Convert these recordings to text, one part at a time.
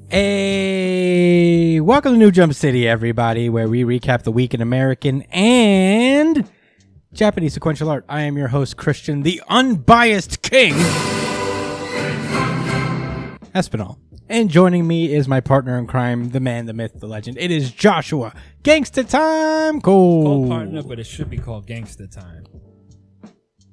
Hey, welcome to New Jump City, everybody, where we recap the week in American and Japanese sequential art. I am your host, Christian, the unbiased king, Espinal. And joining me is my partner in crime, the man, the myth, the legend. It is Joshua. Gangsta time, Cole. Called partner, but it should be called gangsta time.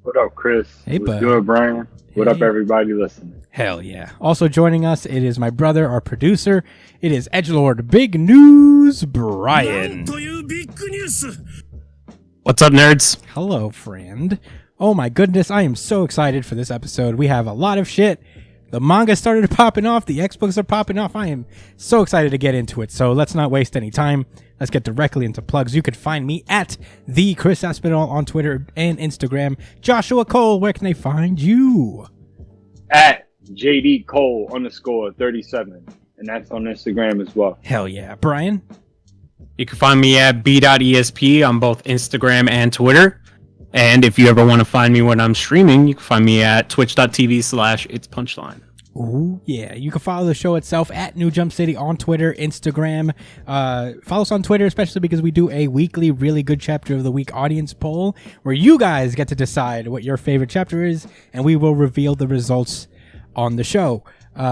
What up, Chris? Hey, What's bud. good, Brian? What up, everybody listening? Hell yeah. Also joining us, it is my brother, our producer. It is Edgelord Big News Brian. What's up, nerds? Hello, friend. Oh my goodness, I am so excited for this episode. We have a lot of shit. The manga started popping off. The X-books are popping off. I am so excited to get into it. So let's not waste any time. Let's get directly into plugs. You can find me at the Chris Aspinall on Twitter and Instagram. Joshua Cole, where can they find you? At JD Cole _37. And that's on Instagram as well. Hell yeah. Brian? You can find me at b.esp on both Instagram and Twitter. And if you ever want to find me when I'm streaming, you can find me at twitch.tv/itspunchline. Oh, yeah. You can follow the show itself at New Jump City on Twitter, Instagram. Follow us on Twitter, especially because we do a weekly really good chapter of the week audience poll where you guys get to decide what your favorite chapter is, and we will reveal the results on the show.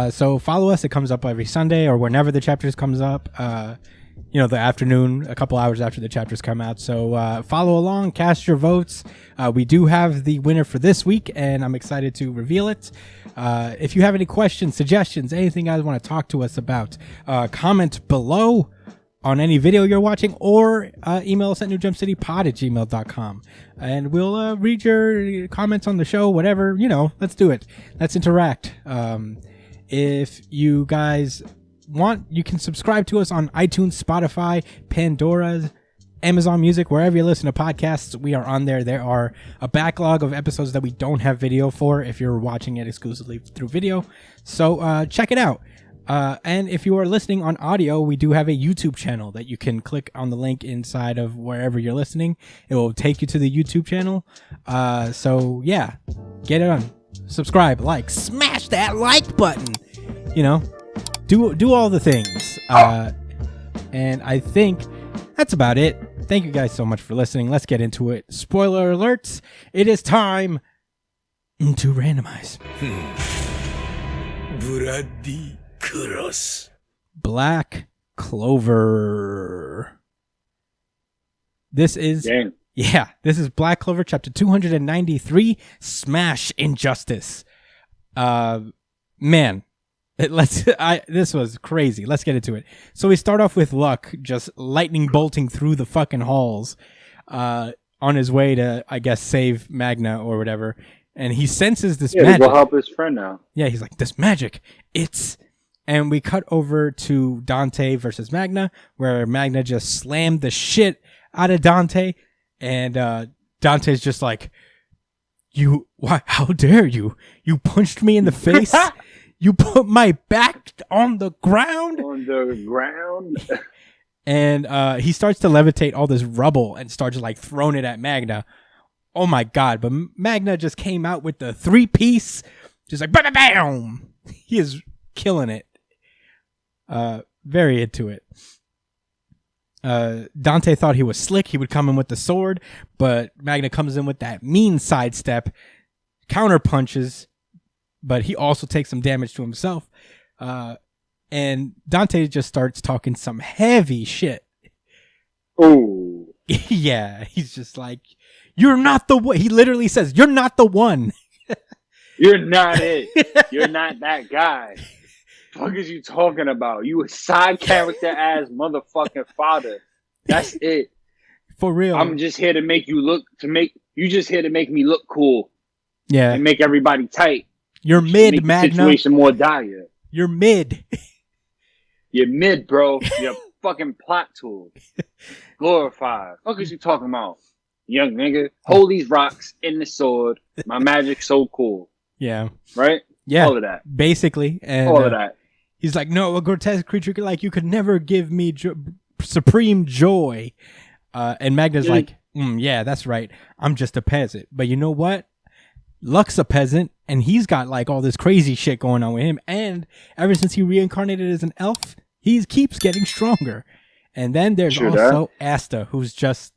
So follow us. It comes up every Sunday or whenever the chapters comes up. The afternoon, a couple hours after the chapters come out. So follow along, cast your votes. We do have the winner for this week, and I'm excited to reveal it. If you have any questions, suggestions, anything you guys want to talk to us about, comment below on any video you're watching, or email us at newjumpcitypod@gmail.com. And we'll read your comments on the show, whatever, let's do it. Let's interact. If you guys want, you can subscribe to us on iTunes, Spotify, Pandora, Amazon Music, wherever you listen to podcasts. We are on there. There are a backlog of episodes that we don't have video for if you're watching it exclusively through video. So check it out. And if you are listening on audio, we do have a YouTube channel that you can click on the link inside of wherever you're listening. It will take you to the YouTube channel. So yeah, get it on. Subscribe, like, smash that like button. Do all the things. And I think that's about it. Thank you guys so much for listening. Let's get into it. Spoiler alerts. It is time to randomize. Black Clover. This is Black Clover chapter 293, Smash Injustice. Man, this was crazy. Let's get into it. So we start off with Luck just lightning bolting through the fucking halls on his way to, I guess, save Magna or whatever. And he senses this magic. He'll help his friend now. Yeah, he's like, this magic, and we cut over to Dante versus Magna, where Magna just slammed the shit out of Dante. And Dante's just like, how dare you? You punched me in the face. You put my back on the ground. And he starts to levitate all this rubble and starts like throwing it at Magna. Oh my god! But Magna just came out with the 3-piece, just like bam, bam, bam. He is killing it. Very into it. Dante thought he was slick. He would come in with the sword, but Magna comes in with that mean sidestep, counter punches. But he also takes some damage to himself. And Dante just starts talking some heavy shit. Oh. Yeah, he's just like, you're not the one. He literally says, you're not the one. You're not it. You're not that guy. What is you talking about? You a side character ass motherfucking father. That's it. For real. I'm just here to make you just here to make me look cool. Yeah. And make everybody tight. You're mid, Magna. Situation more dire. You're mid. You're mid, bro. You're a fucking plot tool. Glorified. What is you talking about? Young nigga. Hold these rocks in the sword. My magic's so cool. Yeah. Right? Yeah. All of that. Basically. And, all of that. He's like, no, a grotesque creature like you could never give me supreme joy. And Magna's like, yeah, that's right. I'm just a peasant. But you know what? Luck's a peasant. and he's got like all this crazy shit going on with him. And ever since he reincarnated as an elf, he keeps getting stronger. And then there's also Asta, who's just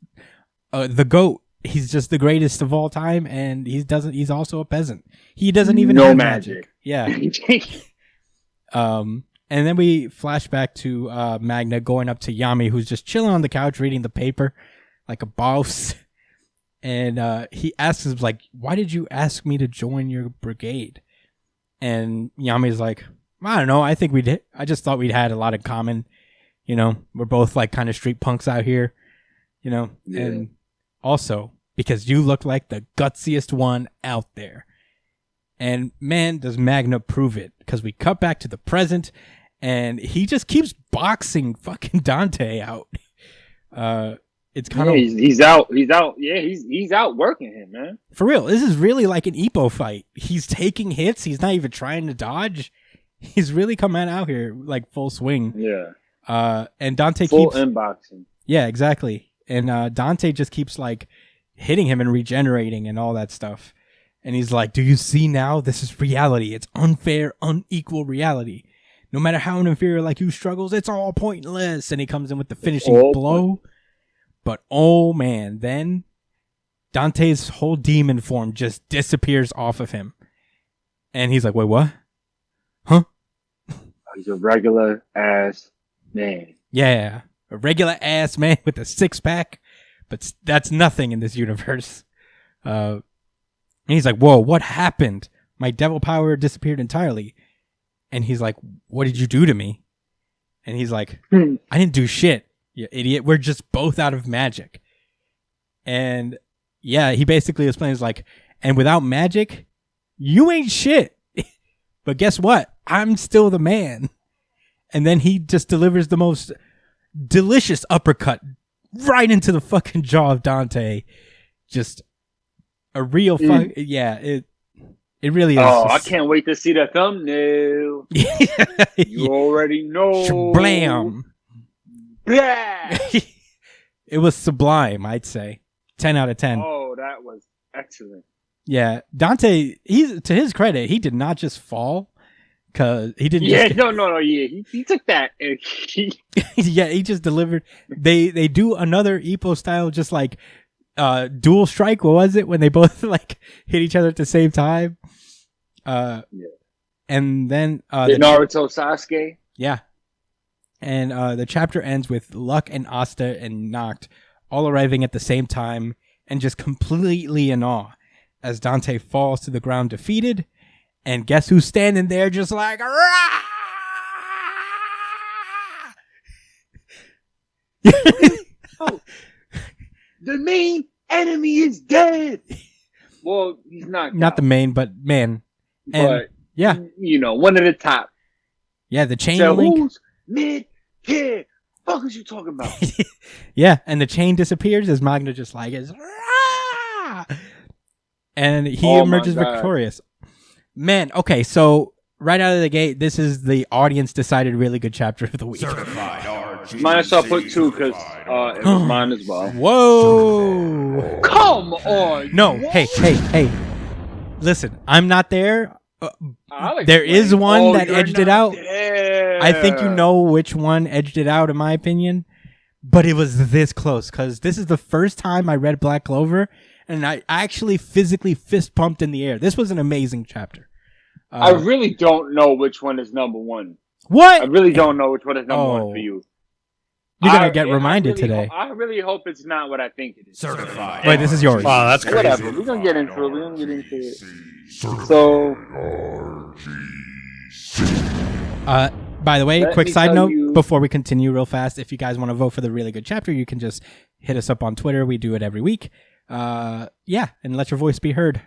the GOAT. He's just the greatest of all time, and he's also a peasant. He doesn't even have magic. Yeah. And then we flash back to Magna going up to Yami, who's just chilling on the couch reading the paper like a boss. And he asks him, like, why did you ask me to join your brigade? And Yami's like, I don't know. I think we did. I just thought we'd had a lot in common. You know, we're both like kind of street punks out here, you know, and also because you look like the gutsiest one out there. And man, does Magna prove it, because we cut back to the present and he just keeps boxing fucking Dante out. It's kind of he's out. Yeah, he's out working him, man. For real. This is really like an Ippo fight. He's taking hits. He's not even trying to dodge. He's really coming out here like full swing. Yeah. And Dante full keeps unboxing. Yeah, exactly. And Dante just keeps like hitting him and regenerating and all that stuff. And he's like, do you see now? This is reality. It's unfair, unequal reality. No matter how an inferior like you struggles, it's all pointless. And he comes in with the finishing blow. But oh man, then Dante's whole demon form just disappears off of him. And he's like, wait, what? Huh? He's a regular ass man. Yeah, a regular ass man with a 6-pack. But that's nothing in this universe. And he's like, whoa, what happened? My devil power disappeared entirely. And he's like, what did you do to me? And he's like, I didn't do shit, you idiot. We're just both out of magic. And yeah, he basically explains like, and without magic, you ain't shit. But guess what? I'm still the man. And then he just delivers the most delicious uppercut right into the fucking jaw of Dante. Just a real fuck. Yeah, it really is. Oh, I can't wait to see the thumbnail. You already know. Blam. Blah. It was sublime, I'd say. 10 out of 10. Oh, that was excellent. Yeah, Dante, he's to his credit, he did not just fall. Cause he didn't. Yeah, no. Yeah, he took that. And yeah, he just delivered. They do another Ippo style, just like dual strike. What was it when they both like hit each other at the same time? Yeah. And then the Naruto Sasuke. Yeah, and the chapter ends with Luck and Asta and Noct all arriving at the same time and just completely in awe as Dante falls to the ground defeated. And guess who's standing there just like, rah! Oh, the main enemy is dead. Well, he's not. Not the main, but man. And, but, yeah. You know, one of the top. Yeah, the chain so link. Who's mid-tier? Fuck is you talking about? Yeah, and the chain disappears as Magna just like is. Rah! And he emerges victorious. Man, okay, so right out of the gate, this is the audience decided really good chapter of the week. Certified RG. Minus I'll put 2 because it was mine as well. Whoa! Come on! No, hey. Listen, I'm not there. Like there is one that edged it out. There. I think you know which one edged it out, in my opinion. But it was this close, because this is the first time I read Black Clover, and I actually physically fist pumped in the air. This was an amazing chapter. I really don't know which one is number 1. What? I really don't know which one is number 1 for you. You're going to get reminded today. I really hope it's not what I think it is. Certified. Wait, this is yours. Wow, that's crazy. Whatever. We're going to get into it. So, by the way, let quick me side tell note you- before we continue real fast. If you guys want to vote for the really good chapter, you can just hit us up on Twitter. We do it every week. Yeah, and let your voice be heard.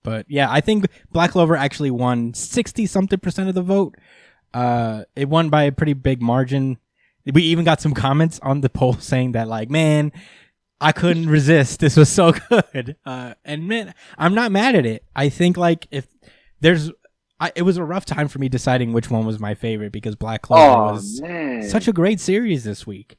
But yeah, I think Black Clover actually won 60-something% of the vote. It won by a pretty big margin. We even got some comments on the poll saying that, like, man, I couldn't resist. This was so good. And man, I'm not mad at it. I think like if there's, it was a rough time for me deciding which one was my favorite because Black Clover was such a great series this week.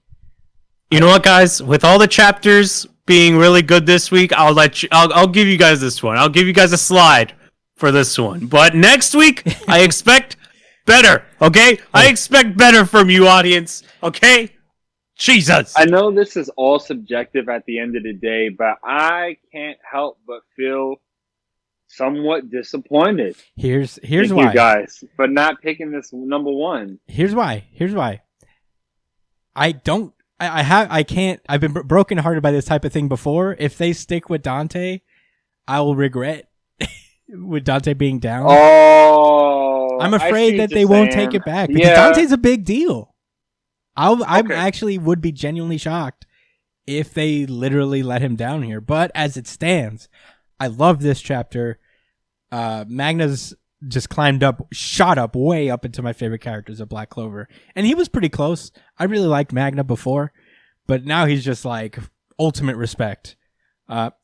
You know what, guys? With all the chapters being really good this week, I'll give you guys this one. I'll give you guys a slide. for this one. But next week, I expect better, okay? I expect better from you, audience, okay? Jesus. I know this is all subjective at the end of the day, but I can't help but feel somewhat disappointed. Here's Thank why, you guys, for not picking this number one. Here's why. I've been brokenhearted by this type of thing before. If they stick with Dante, I will regret with Dante being down. Oh, I'm afraid that they won't take it back because Dante's a big deal. I actually would be genuinely shocked if they literally let him down here. But as it stands, I love this chapter. Magna's just shot up way up into my favorite characters of Black Clover. And he was pretty close. I really liked Magna before, but now he's just like ultimate respect.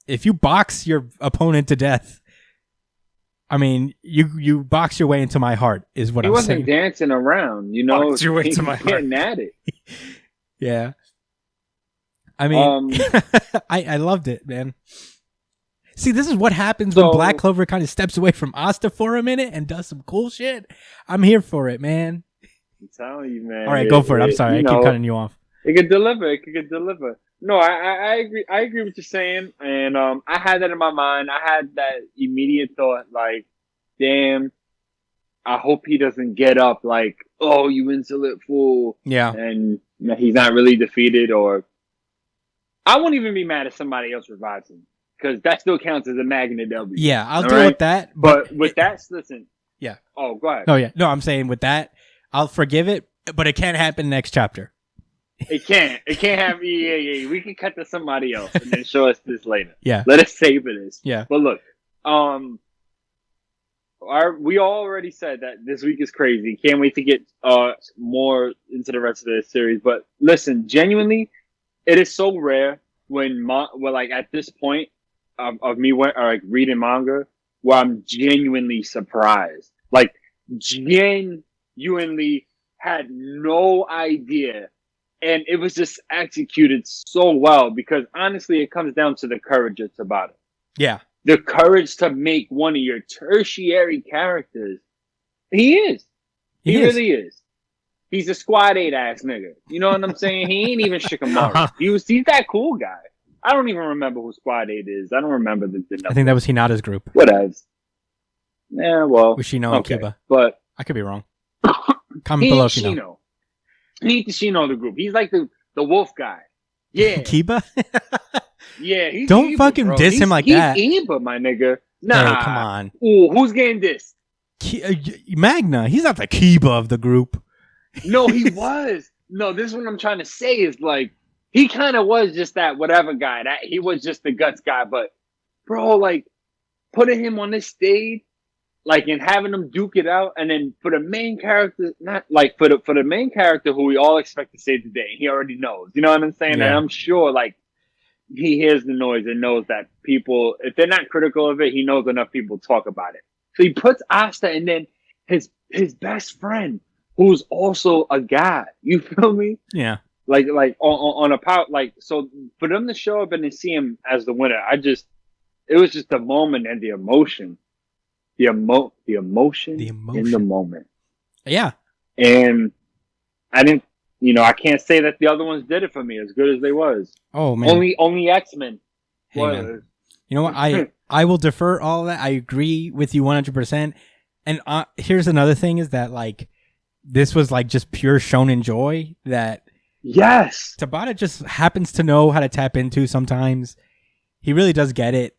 If you box your opponent to death, I mean, you box your way into my heart is what I'm saying. He wasn't dancing around, you know. Box your way to my heart. Getting at it. Yeah. I mean, I loved it, man. See, this is what happens when Black Clover kind of steps away from Asta for a minute and does some cool shit. I'm here for it, man. I'm telling you, man. All right, go for it. I'm sorry. I keep cutting you off. It could deliver. No, I agree. I agree with what you're saying. And I had that in my mind. I had that immediate thought, like, damn, I hope he doesn't get up like, oh, you insolent fool. Yeah. And he's not really defeated, or I won't even be mad if somebody else revives him, because that still counts as a Magna W. Yeah, I'll deal with that. But with that, listen. Yeah. Oh, go ahead. Oh, yeah. No, I'm saying with that, I'll forgive it, but it can't happen next chapter. It can't. It can't have. Yeah. We can cut to somebody else and then show us this later. Yeah. Let us savor this. Yeah. But look, we already said that this week is crazy. Can't wait to get more into the rest of the series. But listen, genuinely, it is so rare when like at this point of me reading manga where I'm genuinely surprised. Like genuinely had no idea. And it was just executed so well, because honestly, it comes down to the courage it's about it. Yeah. The courage to make one of your tertiary characters. He is. He really is. He's a Squad 8 ass nigga. You know what I'm saying? He ain't even Shikamaru. He's that cool guy. I don't even remember who Squad 8 is. I don't remember the number. I think that was Hinata's group. Whatever. Yeah, well. Ushino and Kiba. But I could be wrong. Comment below if you know. He ain't the Shino of the group. He's like the wolf guy. Yeah. Kiba? Yeah. He's Don't Iba, fucking bro. diss him like that. He's Iba, my nigga. Nah. Hey, come on. Ooh, who's getting this? Magna. He's not the Kiba of the group. No, he was. No, this is what I'm trying to say is like, he kind of was just that whatever guy. That he was just the guts guy. But, bro, like, putting him on this stage, like, and having him duke it out, and then for the main character, not like for the main character who we all expect to save the day, he already knows. You know what I'm saying? Yeah. And I'm sure, like, he hears the noise and knows that people, if they're not critical of it, he knows enough people talk about it. So he puts Asta and then his best friend, who's also a god. You feel me? Yeah. Like on a power, like, so for them to show up and to see him as the winner, it was just the moment and the emotion. The emotion in the moment. Yeah. And I didn't, I can't say that the other ones did it for me as good as they was. Oh, man. Only X-Men was. Man. You know what? I will defer all of that. I agree with you 100%. And here's another thing is that, like, this was, like, just pure shonen joy that yes, Tabata just happens to know how to tap into sometimes. He really does get it.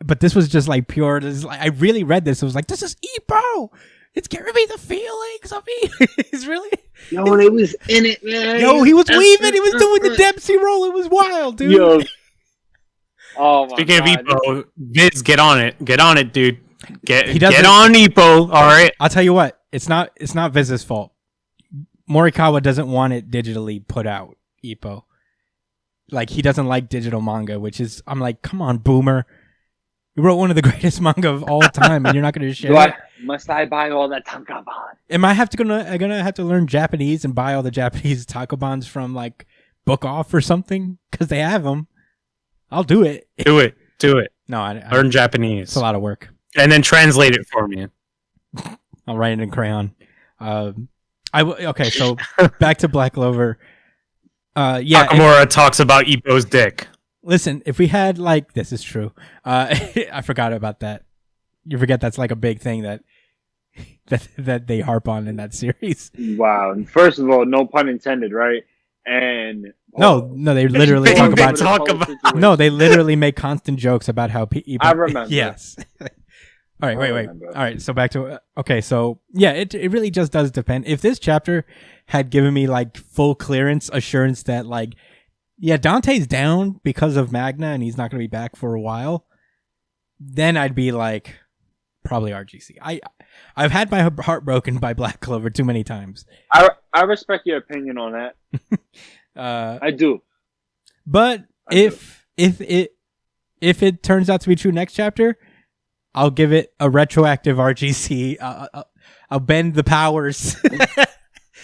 But this was just like pure. I really read this. It was like, this is Ippo. It's giving me the feelings of me. It's really. Yo, they was in it, man. Yo, he was weaving. He was doing the Dempsey roll. It was wild, dude. Yo. Oh my Speaking God. of Ippo, Viz, get on it. Get on it, dude. Get doesn't- on Ippo. All right. I'll tell you what. It's not Viz's fault. Morikawa doesn't want it digitally put out. Ippo. Like, he doesn't like digital manga, which is. I'm like, come on, boomer. You wrote one of the greatest manga of all time, and you're not going to share it. Must I buy all that tankobon? Am I gonna have to learn Japanese and buy all the Japanese tankobons from like Book Off or something? Because they have them. I'll do it. Do it. No, Learn Japanese. It's a lot of work. And then translate it for me. I'll write it in crayon. Okay, so back to Black Clover. Yeah, Nakamura talks about Ippo's dick. Listen, if we had like this is true. I forgot about that. You forget that's like a big thing that they harp on in that series. Wow. And first of all, no pun intended, right? And no, they literally talk about. about. No, they literally make constant jokes about how I remember. Yes. All right, wait. All right, so back to okay, so yeah, it really just does depend. If this chapter had given me like full clearance assurance that like, yeah, Dante's down because of Magna and he's not going to be back for a while, then I'd be like, probably RGC. I've had my heart broken by Black Clover too many times. I respect your opinion on that. I do. But if it turns out to be true next chapter, I'll give it a retroactive RGC. I'll bend the powers.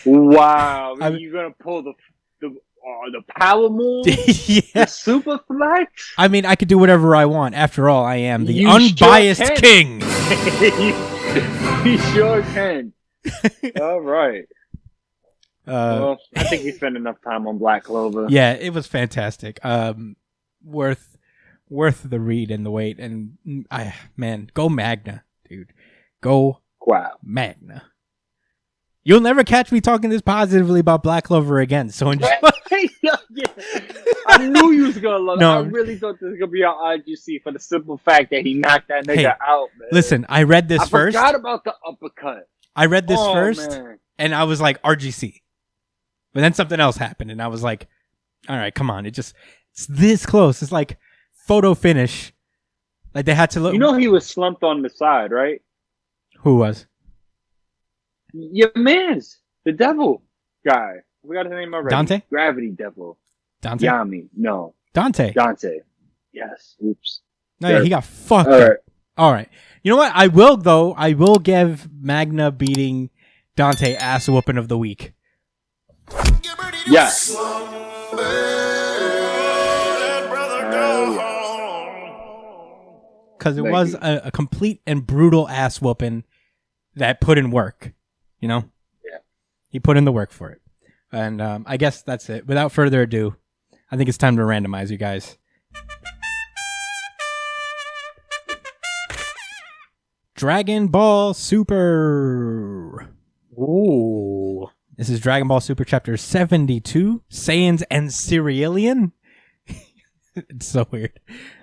Wow, you're gonna pull the power move? Yeah. The super flex? I mean, I could do whatever I want. After all, I am the You unbiased sure king. You sure can. All right. Well, I think we spent enough time on Black Clover. Yeah, it was fantastic. Worth the read and the wait. And man, go Magna, dude. Go Magna. You'll never catch me talking this positively about Black Clover again. So enjoy. Yeah. I knew you was gonna love it. No. I really thought this was gonna be on IGC for the simple fact that he knocked that nigga out, man. Listen, I read this first. I forgot about the uppercut. I read this first, man. and I was like, RGC. But then something else happened, and I was like, all right, come on. It's this close. It's like photo finish. Like they had to look. You know he was slumped on the side, right? Who was? Your man's the devil guy. We got his name already. Dante? Gravity Devil. Dante? Yami. No. Dante. Yes. Oops. No, yeah, he got fucked All up. right. All right. You know what? I will give Magna beating Dante ass whooping of the week. Yes. Because it was a complete and brutal ass whooping that put in work. You know? Yeah. He put in the work for it. And I guess that's it. Without further ado, I think it's time to randomize you guys. Dragon Ball Super. Ooh. This is Dragon Ball Super Chapter 72, Saiyans and Cerealian. It's so weird.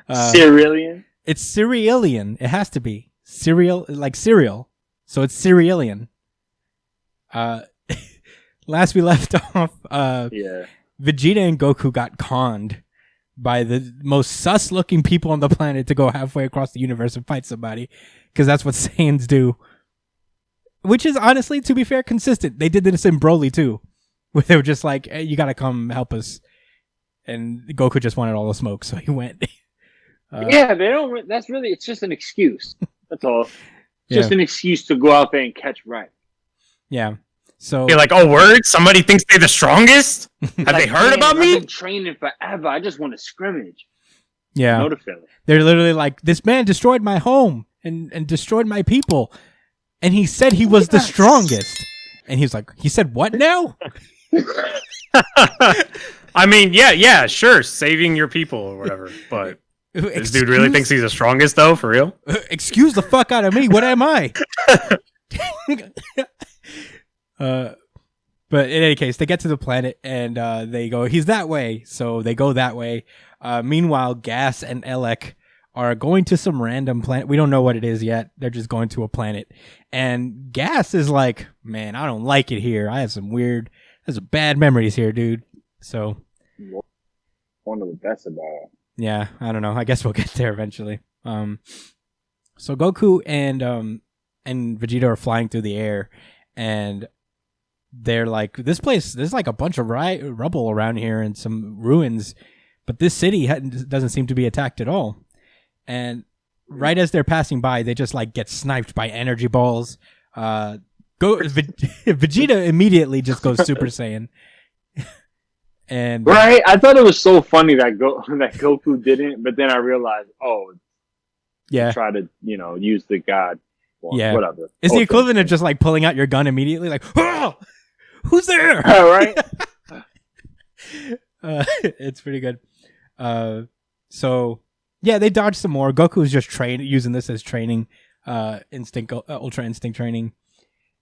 Cerealian? It's Cerealian. It has to be. Cereal, like cereal. So it's Cerealian. Last we left off, Yeah. Vegeta and Goku got conned by the most sus-looking people on the planet to go halfway across the universe and fight somebody, because that's what Saiyans do. Which is honestly, to be fair, consistent. They did this in Broly too, where they were just like, "Hey, you gotta come help us," and Goku just wanted all the smoke, so he went. Yeah, they don't. That's really. It's just an excuse. That's all. Yeah. Just an excuse to go out there and catch right. Yeah. So You're like, oh, word? Somebody thinks they're the strongest? Have they heard about I've me? been training forever. I just want to scrimmage. yeah, Know the feeling. they're literally like, "This man destroyed my home and destroyed my people, and he said he was the strongest." And he's like, "He said what now?" I mean, yeah, sure, saving your people or whatever. But this dude really thinks he's the strongest, though, for real? Excuse the fuck out of me. What am I? But in any case, they get to the planet and they go, "He's that way." So they go that way. Meanwhile, Gas and Elec are going to some random planet. We don't know what it is yet. They're just going to a planet. And Gas is like, "Man, I don't like it here. I have some bad memories here, dude." So One of the best about it. yeah, I don't know. I guess we'll get there eventually. So Goku and Vegeta are flying through the air, and they're like, "This place, there's like a bunch of rubble around here and some ruins, but this city doesn't seem to be attacked at all." And right as they're passing by, they just like get sniped by energy balls. Vegeta immediately just goes Super Saiyan. And Right? I thought it was so funny that Goku didn't, but then I realized, oh, Yeah. Try to, use the god. Well, Yeah. whatever. It's the equivalent of just like pulling out your gun immediately, like, oh, who's there? All right. It's pretty good. So yeah, they dodge some more. Goku's just using this as training, ultra instinct training,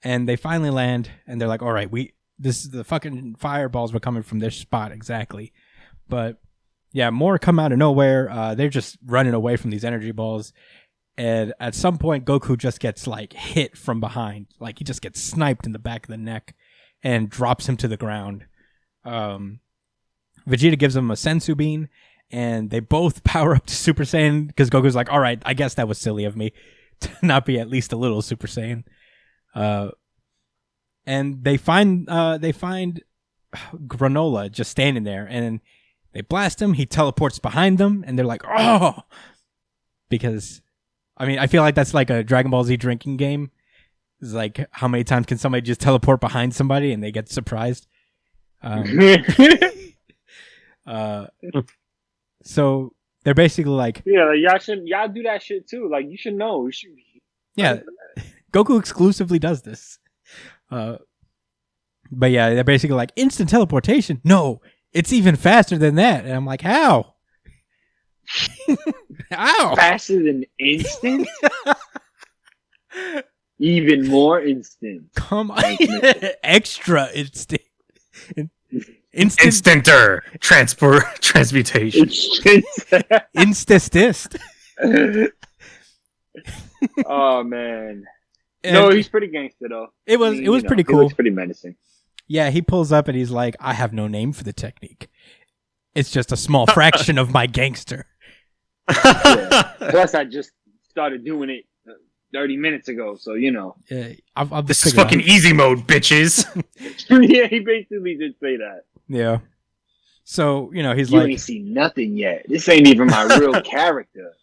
and they finally land. And they're like, all right, this is the fucking fireballs were coming from this spot exactly, but yeah, more come out of nowhere. They're just running away from these energy balls. And at some point, Goku just gets like hit from behind. Like he just gets sniped in the back of the neck and drops him to the ground. Vegeta gives him a Sensu Bean, and they both power up to Super Saiyan because Goku's like, all right, I guess that was silly of me to not be at least a little Super Saiyan. And they find Granola just standing there, and they blast him. He teleports behind them, and they're like, oh! Because, I mean, I feel like that's like a Dragon Ball Z drinking game. It's like, how many times can somebody just teleport behind somebody and they get surprised? So they're basically like, yeah, y'all do that shit too. Like, you should know. Yeah, Goku exclusively does this. But yeah, they're basically like, instant teleportation? No, it's even faster than that. And I'm like, how? How? Faster than instant? Even more instant. Come on. Extra instant. Instanter transmutation. Instastist. Oh man. And no, he's pretty gangster though. It was pretty cool. He looks pretty menacing. Yeah, he pulls up and he's like, I have no name for the technique. It's just a small fraction of my gangster. Yeah. Plus, I just started doing it 30 minutes ago, so I'll This is fucking easy mode, bitches. Yeah, he basically did say that. Yeah. So, he's You like, ain't seen nothing yet. This ain't even my real character.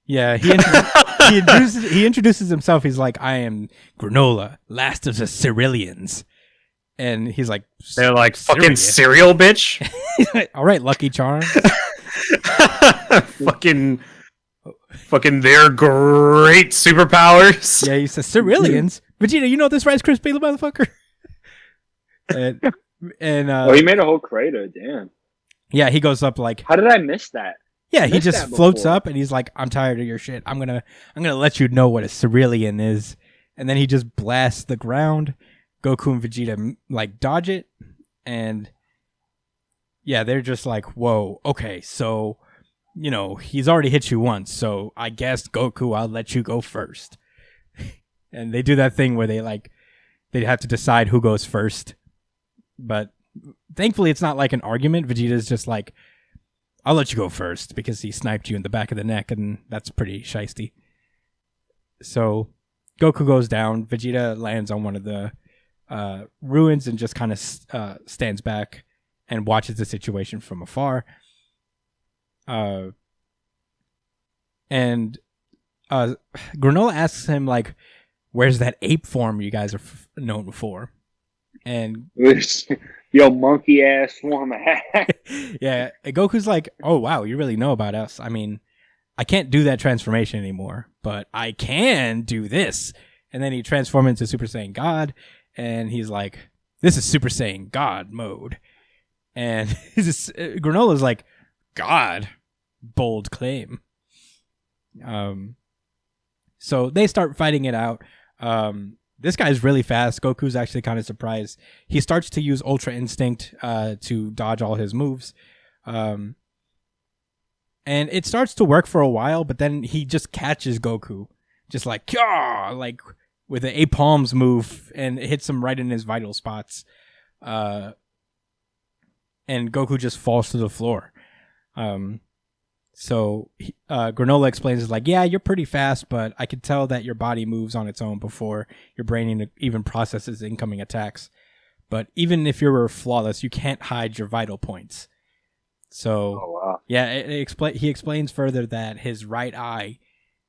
yeah, he introduces himself. He's like, I am Granola, last of the Ceruleans. And he's like, they're like, fucking cereal, bitch. All right, Lucky Charms. fucking their great superpowers. Yeah, he says, Ceruleans? Vegeta, you know this Rice Krispie, motherfucker? And he made a whole crater. Damn. Yeah, he goes up like, how did I miss that? Yeah, he just floats up and he's like, I'm tired of your shit. I'm gonna let you know what a Cerulean is. And then he just blasts the ground. Goku and Vegeta like dodge it, and yeah, they're just like, whoa, okay, so he's already hit you once, so I guess Goku, I'll let you go first. And they do that thing where they have to decide who goes first, but thankfully it's not like an argument. Vegeta's just like, I'll let you go first because he sniped you in the back of the neck, and that's pretty shiesty. So Goku goes down. Vegeta lands on one of the ruins and just kind of stands back and watches the situation from afar. And Granola asks him, like, where's that ape form you guys are known for? And yo, monkey ass form of hack. Yeah, Goku's like, oh wow, you really know about us. I mean, I can't do that transformation anymore, but I can do this. And then he transforms into Super Saiyan God, and he's like, this is Super Saiyan God mode. And Granola's like, God, bold claim. So they start fighting it out. This guy's really fast. Goku's actually kind of surprised. He starts to use Ultra Instinct to dodge all his moves. And it starts to work for a while, but then he just catches Goku. Just like, Kya! Like with an A palms move, and it hits him right in his vital spots. And Goku just falls to the floor. So Granola explains, like, yeah, you're pretty fast, but I could tell that your body moves on its own before your brain even processes incoming attacks. But even if you were flawless, you can't hide your vital points. So, oh, wow. Yeah, he explains further that his right eye,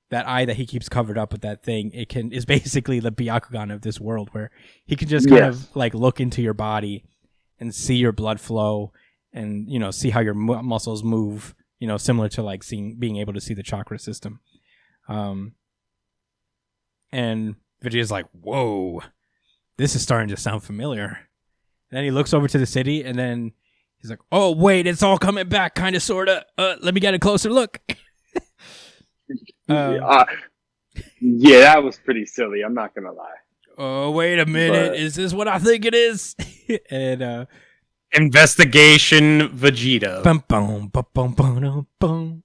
that eye that he keeps covered up with that thing, is basically the Byakugan of this world, where he can just kind of like look into your body and see your blood flow and, see how your muscles move. Similar to like being able to see the chakra system. And Vegeta's like, whoa, this is starting to sound familiar. And then he looks over to the city, and then he's like, oh, wait, it's all coming back, kind of, sort of. Let me get a closer look. Yeah, that was pretty silly. I'm not gonna lie. Oh, wait a minute. Is this what I think it is? And Investigation Vegeta. bum, bum, bum, bum, bum, bum.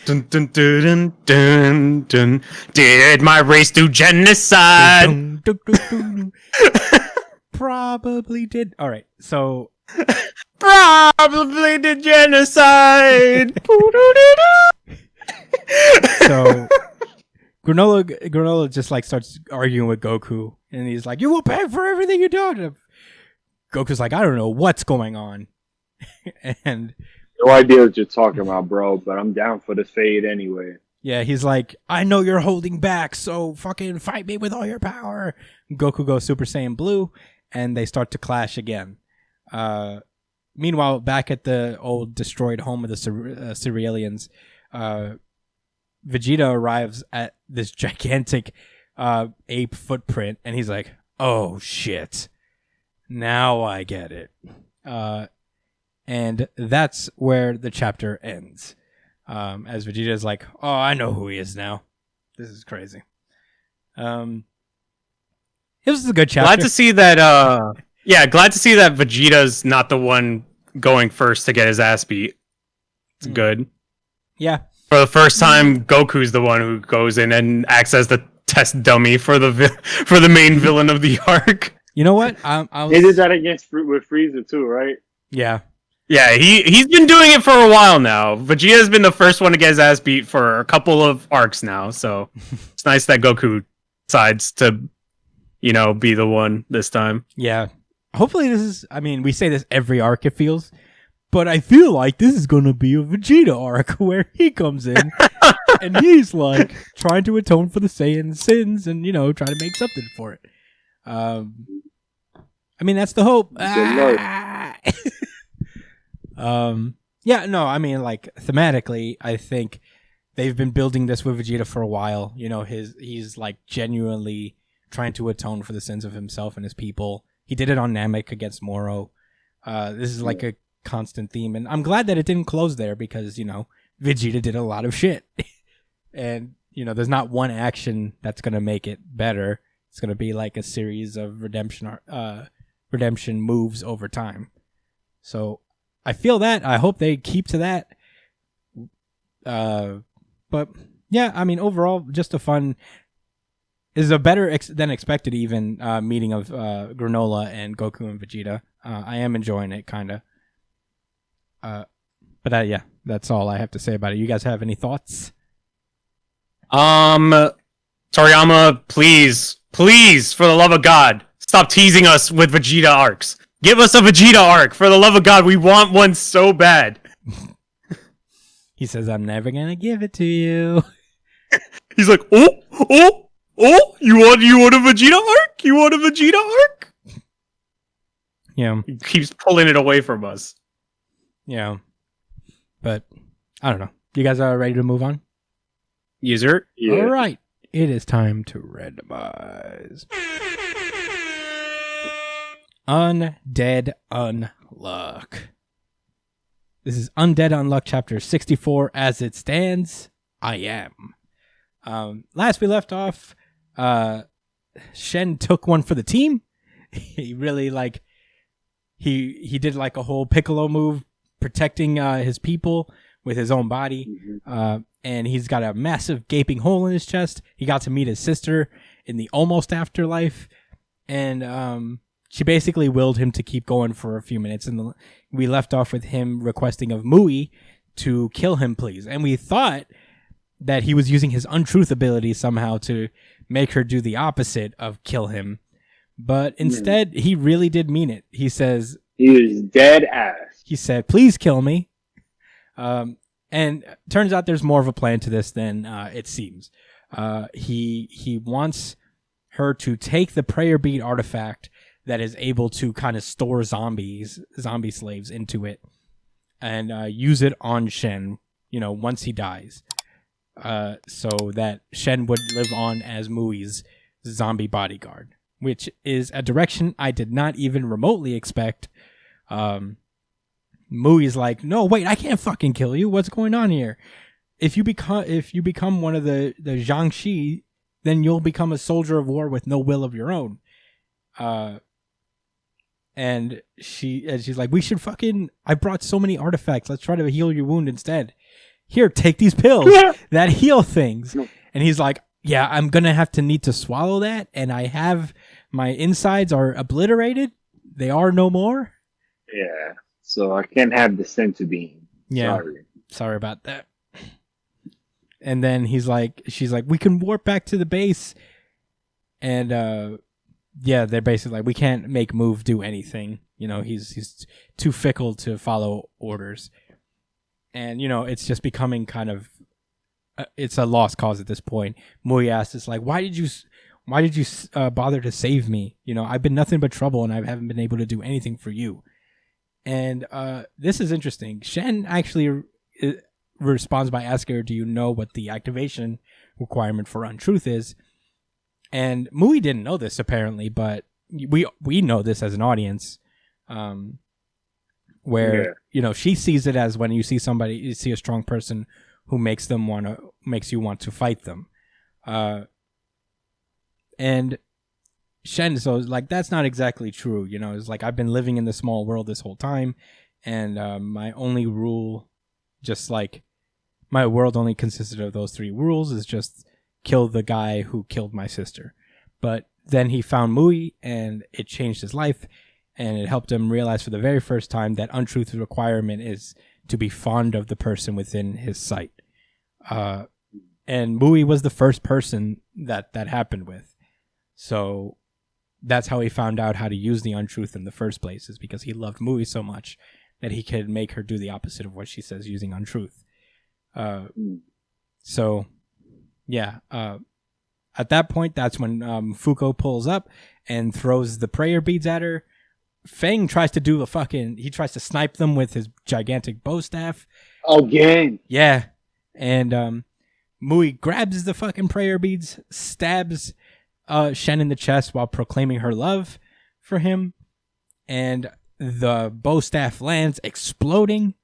Dun, dun, dun, dun, dun. Did my race do genocide? Dun, dun, dun, dun, dun. Probably did. All right, so Probably did genocide. so Granola just like starts arguing with Goku, and he's like, "You will pay for everything you do." And Goku's like, "I don't know what's going on," and No idea what you're talking about, bro. But I'm down for the fade anyway. yeah, he's like, "I know you're holding back, so fucking fight me with all your power." Goku goes Super Saiyan Blue, and they start to clash again. Meanwhile, back at the old destroyed home of the Cerealians, Vegeta arrives at this gigantic ape footprint, and he's like, "Oh shit, now I get it." And that's where the chapter ends. As Vegeta's like, "Oh, I know who he is now. This is crazy." It was a good chapter. Glad to see that. Glad to see that Vegeta's not the one going first to get his ass beat. It's good. Yeah. For the first time, Goku's the one who goes in and acts as the test dummy for the main villain of the arc. You know what? They did that with Frieza too, right? Yeah. Yeah, he's been doing it for a while now. Vegeta's been the first one to get his ass beat for a couple of arcs now, so it's nice that Goku decides to, be the one this time. Yeah. Hopefully this is, we say this every arc, it feels, but I feel like this is going to be a Vegeta arc where he comes in and he's like trying to atone for the Saiyan sins and, try to make something for it. That's the hope. Thematically, I think they've been building this with Vegeta for a while. He's like genuinely trying to atone for the sins of himself and his people. He did it on Namek against Moro. This is like a constant theme, and I'm glad that it didn't close there because, Vegeta did a lot of shit. And, there's not one action that's going to make it better. It's going to be like a series of redemption moves over time. So I feel that. I hope they keep to that. But yeah, overall, just a fun, is a better than expected even meeting of Granola and Goku and Vegeta. I am enjoying it, kind of. But yeah, that's all I have to say about it. You guys have any thoughts? Toriyama, please, for the love of God, stop teasing us with Vegeta arcs. Give us a Vegeta arc, for the love of God. We want one so bad. He says, "I'm never gonna give it to you." He's like, oh, you want a Vegeta arc? You want a Vegeta arc? Yeah. He keeps pulling it away from us. Yeah. But, I don't know. You guys are ready to move on? User? Yeah. All right. It is time to randomize. Undead Unluck. This is Undead Unluck chapter 64. As it stands, I am. Last we left off, Shen took one for the team. He really he did like a whole Piccolo move, protecting his people with his own body. And he's got a massive gaping hole in his chest. He got to meet his sister in the almost afterlife. And she basically willed him to keep going for a few minutes. And we left off with him requesting of Mui to kill him, please. And we thought that he was using his untruth ability somehow to make her do the opposite of kill him. But instead, he really did mean it. He says... He is dead ass. He said, "Please kill me." And turns out there's more of a plan to this than it seems. He wants her to take the prayer bead artifact that is able to kind of store zombie slaves into it, and use it on Shen. once he dies, so that Shen would live on as Mui's zombie bodyguard, which is a direction I did not even remotely expect. Mui's like, no, wait, I can't fucking kill you. What's going on here? If you become one of the Jiangxi, then you'll become a soldier of war with no will of your own. And she's like, we should I brought so many artifacts. Let's try to heal your wound instead. Here, take these pills that heal things. And he's like, yeah, I'm going to need to swallow that. And my insides are obliterated. They are no more. Yeah. So I can't have the sense of being. Yeah. Sorry about that. And then she's like, we can warp back to the base. And, they're basically like, we can't make Move do anything. He's too fickle to follow orders. And, it's just becoming kind of, it's a lost cause at this point. Mui asks, it's like, why did you bother to save me? I've been nothing but trouble and I haven't been able to do anything for you. And this is interesting. Shen actually responds by asking her, do you know what the activation requirement for Untruth is? And Mui didn't know this apparently, but we know this as an audience, where she sees it as when you see a strong person who makes you want to fight them, and Shen is like, that's not exactly true. It's like, I've been living in the small world this whole time, and my only rule, just like my world only consisted of those 3 rules, is just kill the guy who killed my sister. But then he found Mui, and it changed his life, and it helped him realize for the very first time that Untruth's requirement is to be fond of the person within his sight. And Mui was the first person that happened with. So that's how he found out how to use the Untruth in the first place, is because he loved Mui so much that he could make her do the opposite of what she says using Untruth. So, yeah. At that point, that's when Fuko pulls up and throws the prayer beads at her. Feng tries to do he tries to snipe them with his gigantic bow staff. Again. Yeah. And Mui grabs the fucking prayer beads, stabs Shen in the chest while proclaiming her love for him. And the bow staff lands, exploding.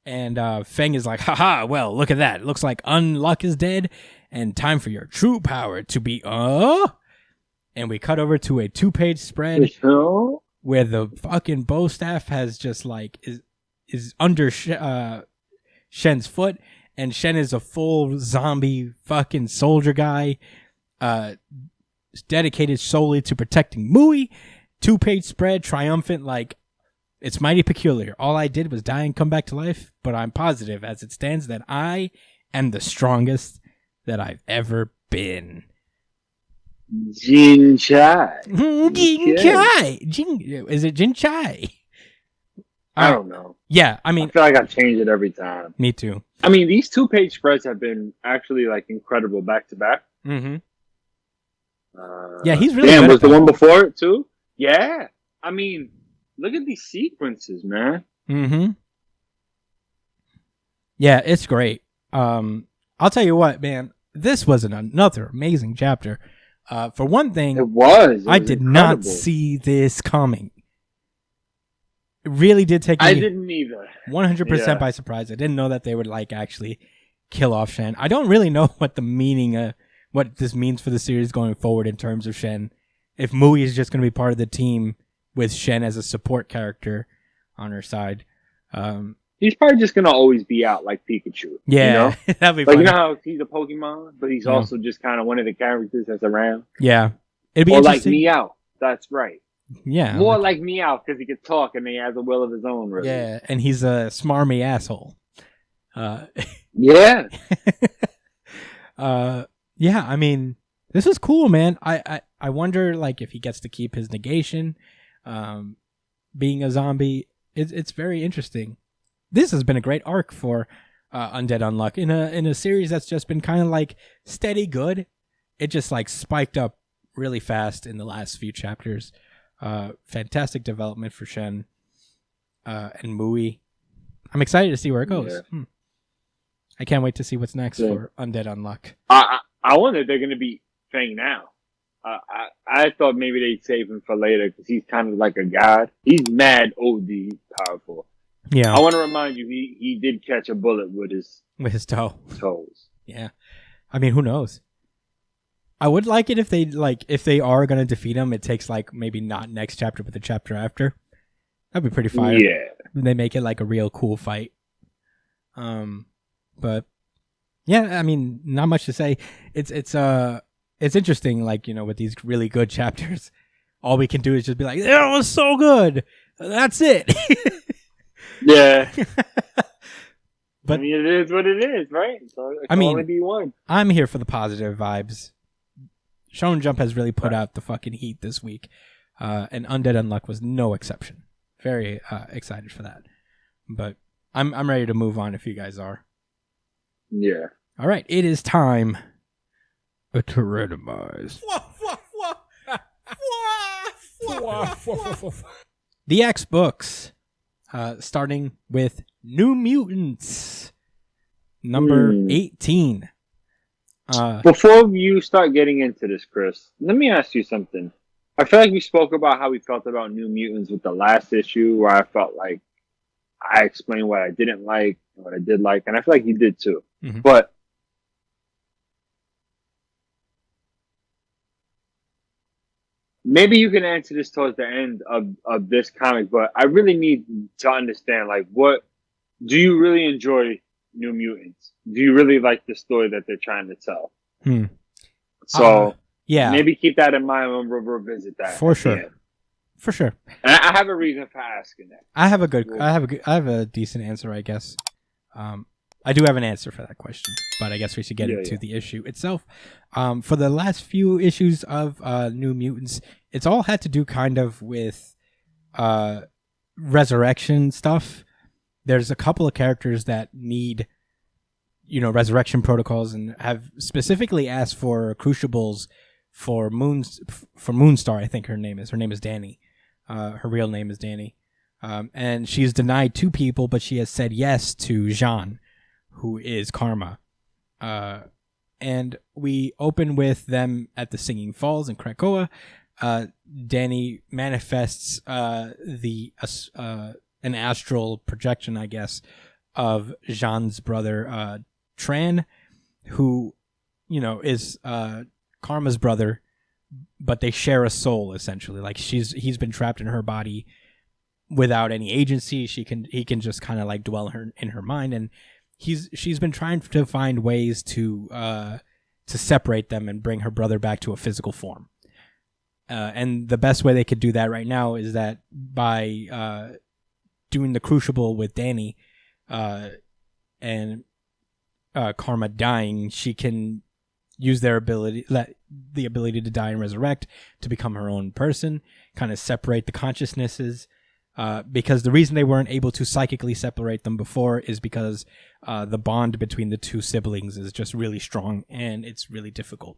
And Feng is like, haha, well, look at that. It looks like Unluck is dead, and time for your true power to be, And we cut over to a 2-page spread where the fucking bow staff has just like, is under Shen's foot, and Shen is a full zombie fucking soldier guy, dedicated solely to protecting Mui. 2-page spread, triumphant, like, it's mighty peculiar. All I did was die and come back to life, but I'm positive as it stands that I am the strongest that I've ever been. Jin Chai. Jin Chai. Is it Jin Chai? I don't know. Yeah, I mean, I feel like I change it every time. Me too. I mean, these 2-page spreads have been actually like incredible back to back. Mm-hmm. Yeah, he's really. Damn, was the one before it too? Yeah. I mean, look at these sequences, man. Mm-hmm. Yeah, it's great. I'll tell you what, man. This was another amazing chapter. For one thing, it was I did not see this coming. It really did take me. I didn't either. 100% by surprise. I didn't know that they would like actually kill off Shen. I don't really know what the meaning, what this means for the series going forward in terms of Shen. If Mui is just going to be part of the team with Shen as a support character on her side. He's probably just going to always be out like Pikachu. Yeah, you know? That'd be like, funny. you know how he's a Pokemon, but he's also just kind of one of the characters that's around? Yeah. It'd be or like interesting. Meow. That's right. Yeah. More like Meow because he can talk and he has a will of his own, really. Yeah, and he's a smarmy asshole. Yeah. Yeah, I mean, this is cool, man. I wonder, like, if he gets to keep his negation, being a zombie. It's very interesting. This has been a great arc for Undead Unluck in a series that's just been kind of like steady good. It just like spiked up really fast in the last few chapters. Fantastic development for Shen and Mui. I'm excited to see where it goes. Yeah. I can't wait to see what's next Yeah. for Undead Unluck. I wonder if they're going to be Fang now. I thought maybe they'd save him for later because he's kind of like a god. He's mad OD powerful. Yeah, I want to remind you, he did catch a bullet with his toe. toes. Yeah, I mean, who knows? I would like it if they are gonna defeat him. It takes like maybe not next chapter, but the chapter after. That'd be pretty fire. Yeah. They make it like a real cool fight. But yeah, I mean, not much to say. It's interesting, like, you know, with these really good chapters, all we can do is just be like, "That was so good." That's it. Yeah. But I mean, it is what it is, right? So it can only be one. I'm here for the positive vibes. Shonen Jump has really put out the fucking heat this week, and Undead Unluck was no exception. Very excited for that. But I'm ready to move on if you guys are. Yeah. All right, it is time to randomize the X books, starting with New Mutants, number 18. Before you start getting into this, Chris, let me ask you something. I feel like we spoke about how we felt about New Mutants with the last issue, where I felt like I explained what I didn't like and what I did like, and I feel like you did too. Mhm. But maybe you can answer this towards the end of this comic, but I really need to understand, like, what do you really enjoy New Mutants? Do you really like the story that they're trying to tell? So yeah, maybe keep that in mind when we'll revisit that. for sure. For sure. And I have a reason for asking that. I have a decent answer, I guess. I do have an answer for that question, but I guess we should get into the issue itself. For the last few issues of New Mutants, it's all had to do kind of with resurrection stuff. There's a couple of characters that need, you know, resurrection protocols and have specifically asked for crucibles for Moonstar. I think her name is Danny. Her real name is Danny. And she's denied 2 people, but she has said yes to Jean, who is Karma. And we open with them at the Singing Falls in Krakoa. Danny manifests an astral projection, I guess, of Jean's brother, Tran, who, you know, is Karma's brother, but they share a soul, essentially. Like, he's been trapped in her body without any agency. He can just kind of like dwell in her mind, and she's been trying to find ways to separate them and bring her brother back to a physical form. And the best way they could do that right now is that by doing the crucible with Danny and Karma dying, she can use the ability to die and resurrect to become her own person, kind of separate the consciousnesses. Because the reason they weren't able to psychically separate them before is because the bond between the 2 siblings is just really strong, and it's really difficult.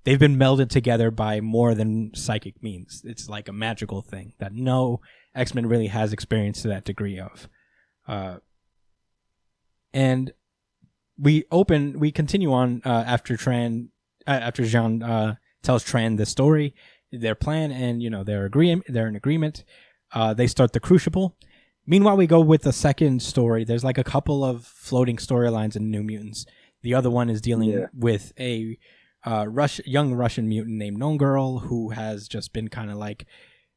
They've been melded together by more than psychic means. It's like a magical thing that no X-Men really has experience to that degree of. And we continue on after Jean tells Tran the story, their plan, and, you know, they're in agreement. They start the crucible. Meanwhile, we go with the second story. There's like a couple of floating storylines in New Mutants. The other one is dealing with a young Russian mutant named Known Girl, who has just been kind of like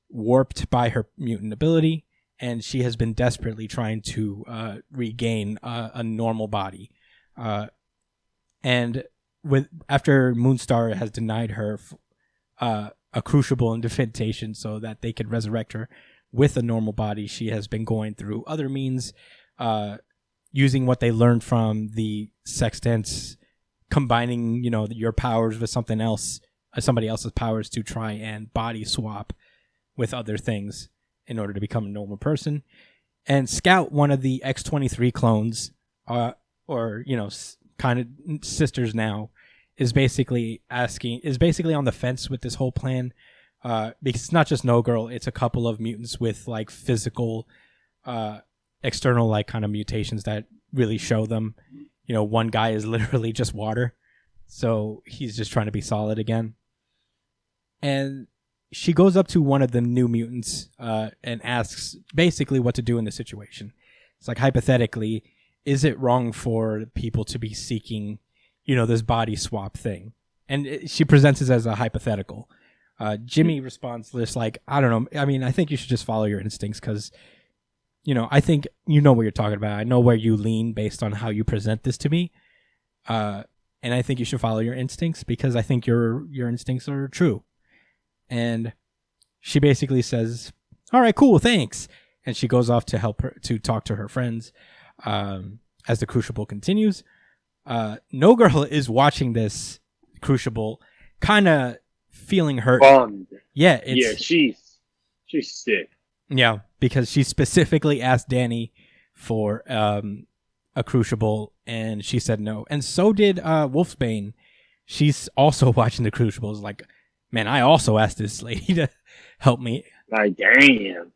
warped by her mutant ability, and she has been desperately trying to regain a normal body. And after Moonstar has denied her a crucible and invitation so that they could resurrect her with a normal body, she has been going through other means, using what they learned from the sextants, combining, you know, your powers with somebody else's powers to try and body swap with other things in order to become a normal person. And Scout, one of the X-23 clones, or, you know, kind of sisters now, is basically on the fence with this whole plan, because it's not just No Girl, it's a couple of mutants with like physical external like kind of mutations that really show them, one guy is literally just water. So he's just trying to be solid again. And she goes up to one of the New Mutants and asks basically what to do in the situation. It's like, hypothetically, is it wrong for people to be seeking, this body swap thing? And she presents it as a hypothetical. Jimmy responds just like, I don't know. I mean, I think you should just follow your instincts because, I think you know what you're talking about. I know where you lean based on how you present this to me. And I think you should follow your instincts because I think your instincts are true. And she basically says, all right, cool, thanks. And she goes off to help her to talk to her friends as the Crucible continues. No Girl is watching this Crucible kind of feeling hurt. Bummed. Yeah, she's sick. Yeah, because she specifically asked Danny for a Crucible, and she said no. And so did Wolfsbane. She's also watching the Crucibles. Like, man, I also asked this lady to help me. Like, damn.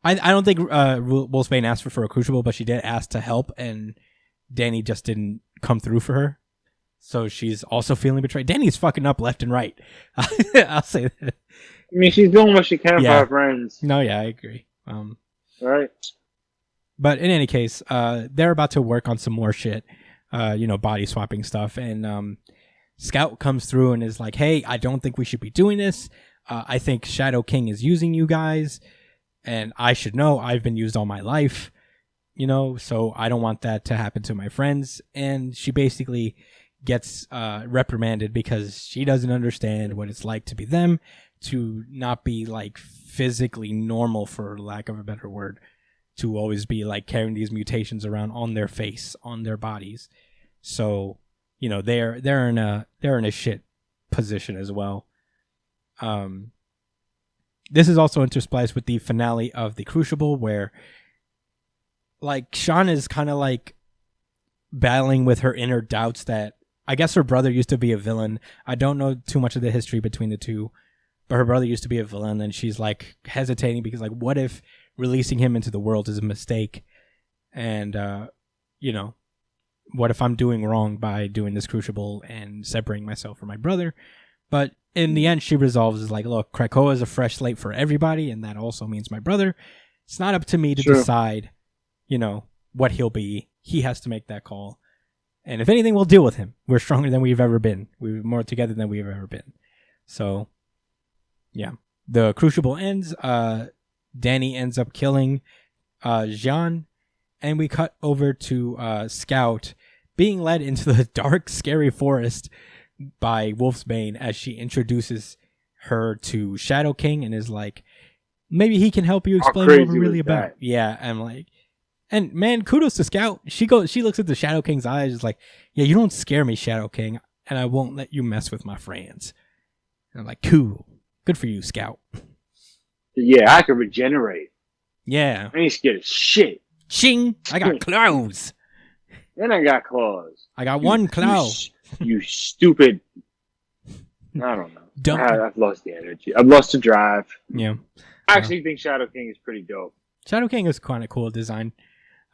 I don't think Wolfsbane asked for a Crucible, but she did ask to help, and Danny just didn't come through for her. So she's also feeling betrayed. Danny's fucking up left and right. I'll say that. I mean, she's doing what she can for her friends. No, yeah, I agree. Right. But in any case, they're about to work on some more shit, body swapping stuff. And Scout comes through and is like, hey, I don't think we should be doing this. I think Shadow King is using you guys. And I should know. I've been used all my life, so I don't want that to happen to my friends. And she basically gets reprimanded because she doesn't understand what it's like to be them, to not be like physically normal, for lack of a better word, to always be like carrying these mutations around on their face, on their bodies. So, they're in a shit position as well. This is also interspliced with the finale of the Crucible, where like Sean is kind of like battling with her inner doubts that I guess her brother used to be a villain. I don't know too much of the history between the two, but her brother used to be a villain, and she's like hesitating because like, what if releasing him into the world is a mistake? And, what if I'm doing wrong by doing this Crucible and separating myself from my brother? But in the end, she resolves is like, look, Krakoa is a fresh slate for everybody, and that also means my brother. It's not up to me to decide, what he'll be. He has to make that call. And if anything, we'll deal with him. We're stronger than we've ever been. We're more together than we've ever been. So, yeah. The Crucible ends. Danny ends up killing Jean. And we cut over to Scout being led into the dark, scary forest by Wolfsbane as she introduces her to Shadow King and is like, maybe he can help you explain what we're really about. Yeah, I'm like, and man, kudos to Scout. She looks at the Shadow King's eyes, is like, yeah, you don't scare me, Shadow King, and I won't let you mess with my friends. And I'm like, cool, good for you, Scout. Yeah, I can regenerate. Yeah, I ain't scared of shit. Ching! I got claws. Then I got claws. I got one claw. You stupid. I don't know. I've lost the energy. I've lost the drive. Yeah. I actually think Shadow King is pretty dope. Shadow King is kind of cool design.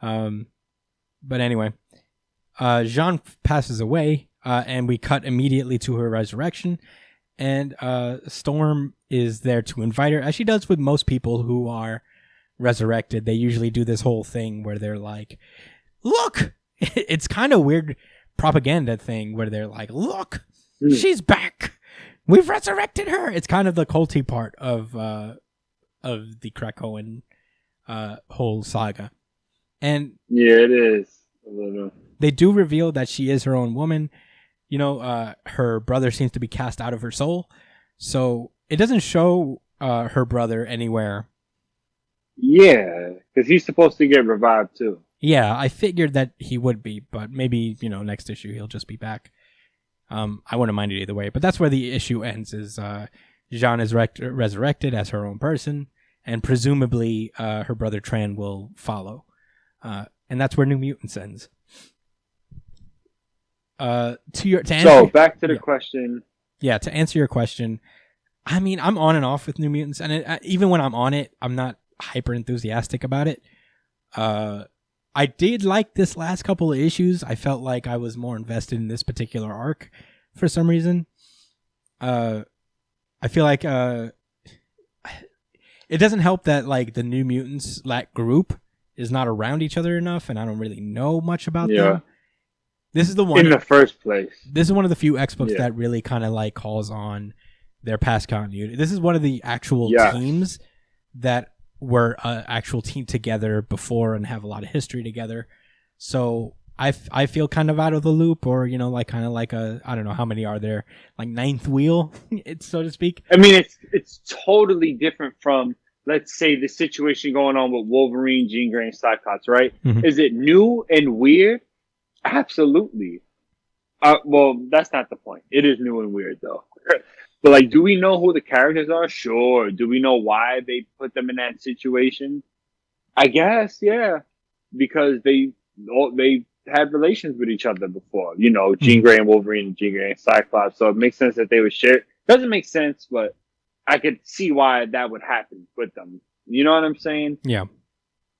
But anyway, Jean passes away, and we cut immediately to her resurrection. And Storm is there to invite her, as she does with most people who are resurrected. They usually do this whole thing where they're like, look! It's kind of weird propaganda thing where they're like, look, she's back. We've resurrected her. It's kind of the culty part of the Krakoan whole saga. And yeah, it is a little. They do reveal that she is her own woman. Her brother seems to be cast out of her soul, so it doesn't show her brother anywhere. Yeah, because he's supposed to get revived too. Yeah, I figured that he would be, but maybe, next issue he'll just be back. I wouldn't mind it either way, but that's where the issue ends, is Jean is resurrected as her own person, and presumably her brother Tran will follow. And that's where New Mutants ends. Back to the question. Yeah, to answer your question, I mean, I'm on and off with New Mutants, and even when I'm on it, I'm not hyper enthusiastic about it. I did like this last couple of issues. I felt like I was more invested in this particular arc for some reason. I feel like it doesn't help that like the New Mutants group is not around each other enough, and I don't really know much about them. This is the one in the first place. This is one of the few X books that really kind of like calls on their past continuity. This is one of the actual teams that were an actual team together before and have a lot of history together. So I feel kind of out of the loop, or like kind of like a, I don't know how many are there, like ninth wheel, so to speak. I mean, it's totally different from, let's say, the situation going on with Wolverine, Jean Grey, and Cyclops, right? Mm-hmm. Is it new and weird? Absolutely. Well, that's not the point. It is new and weird, though. But, like, do we know who the characters are? Sure. Do we know why they put them in that situation? I guess, yeah. Because they had relations with each other before. Jean Grey and Wolverine, Jean Grey and Cyclops. So it makes sense that they would share. Doesn't make sense, but I could see why that would happen with them. You know what I'm saying? Yeah.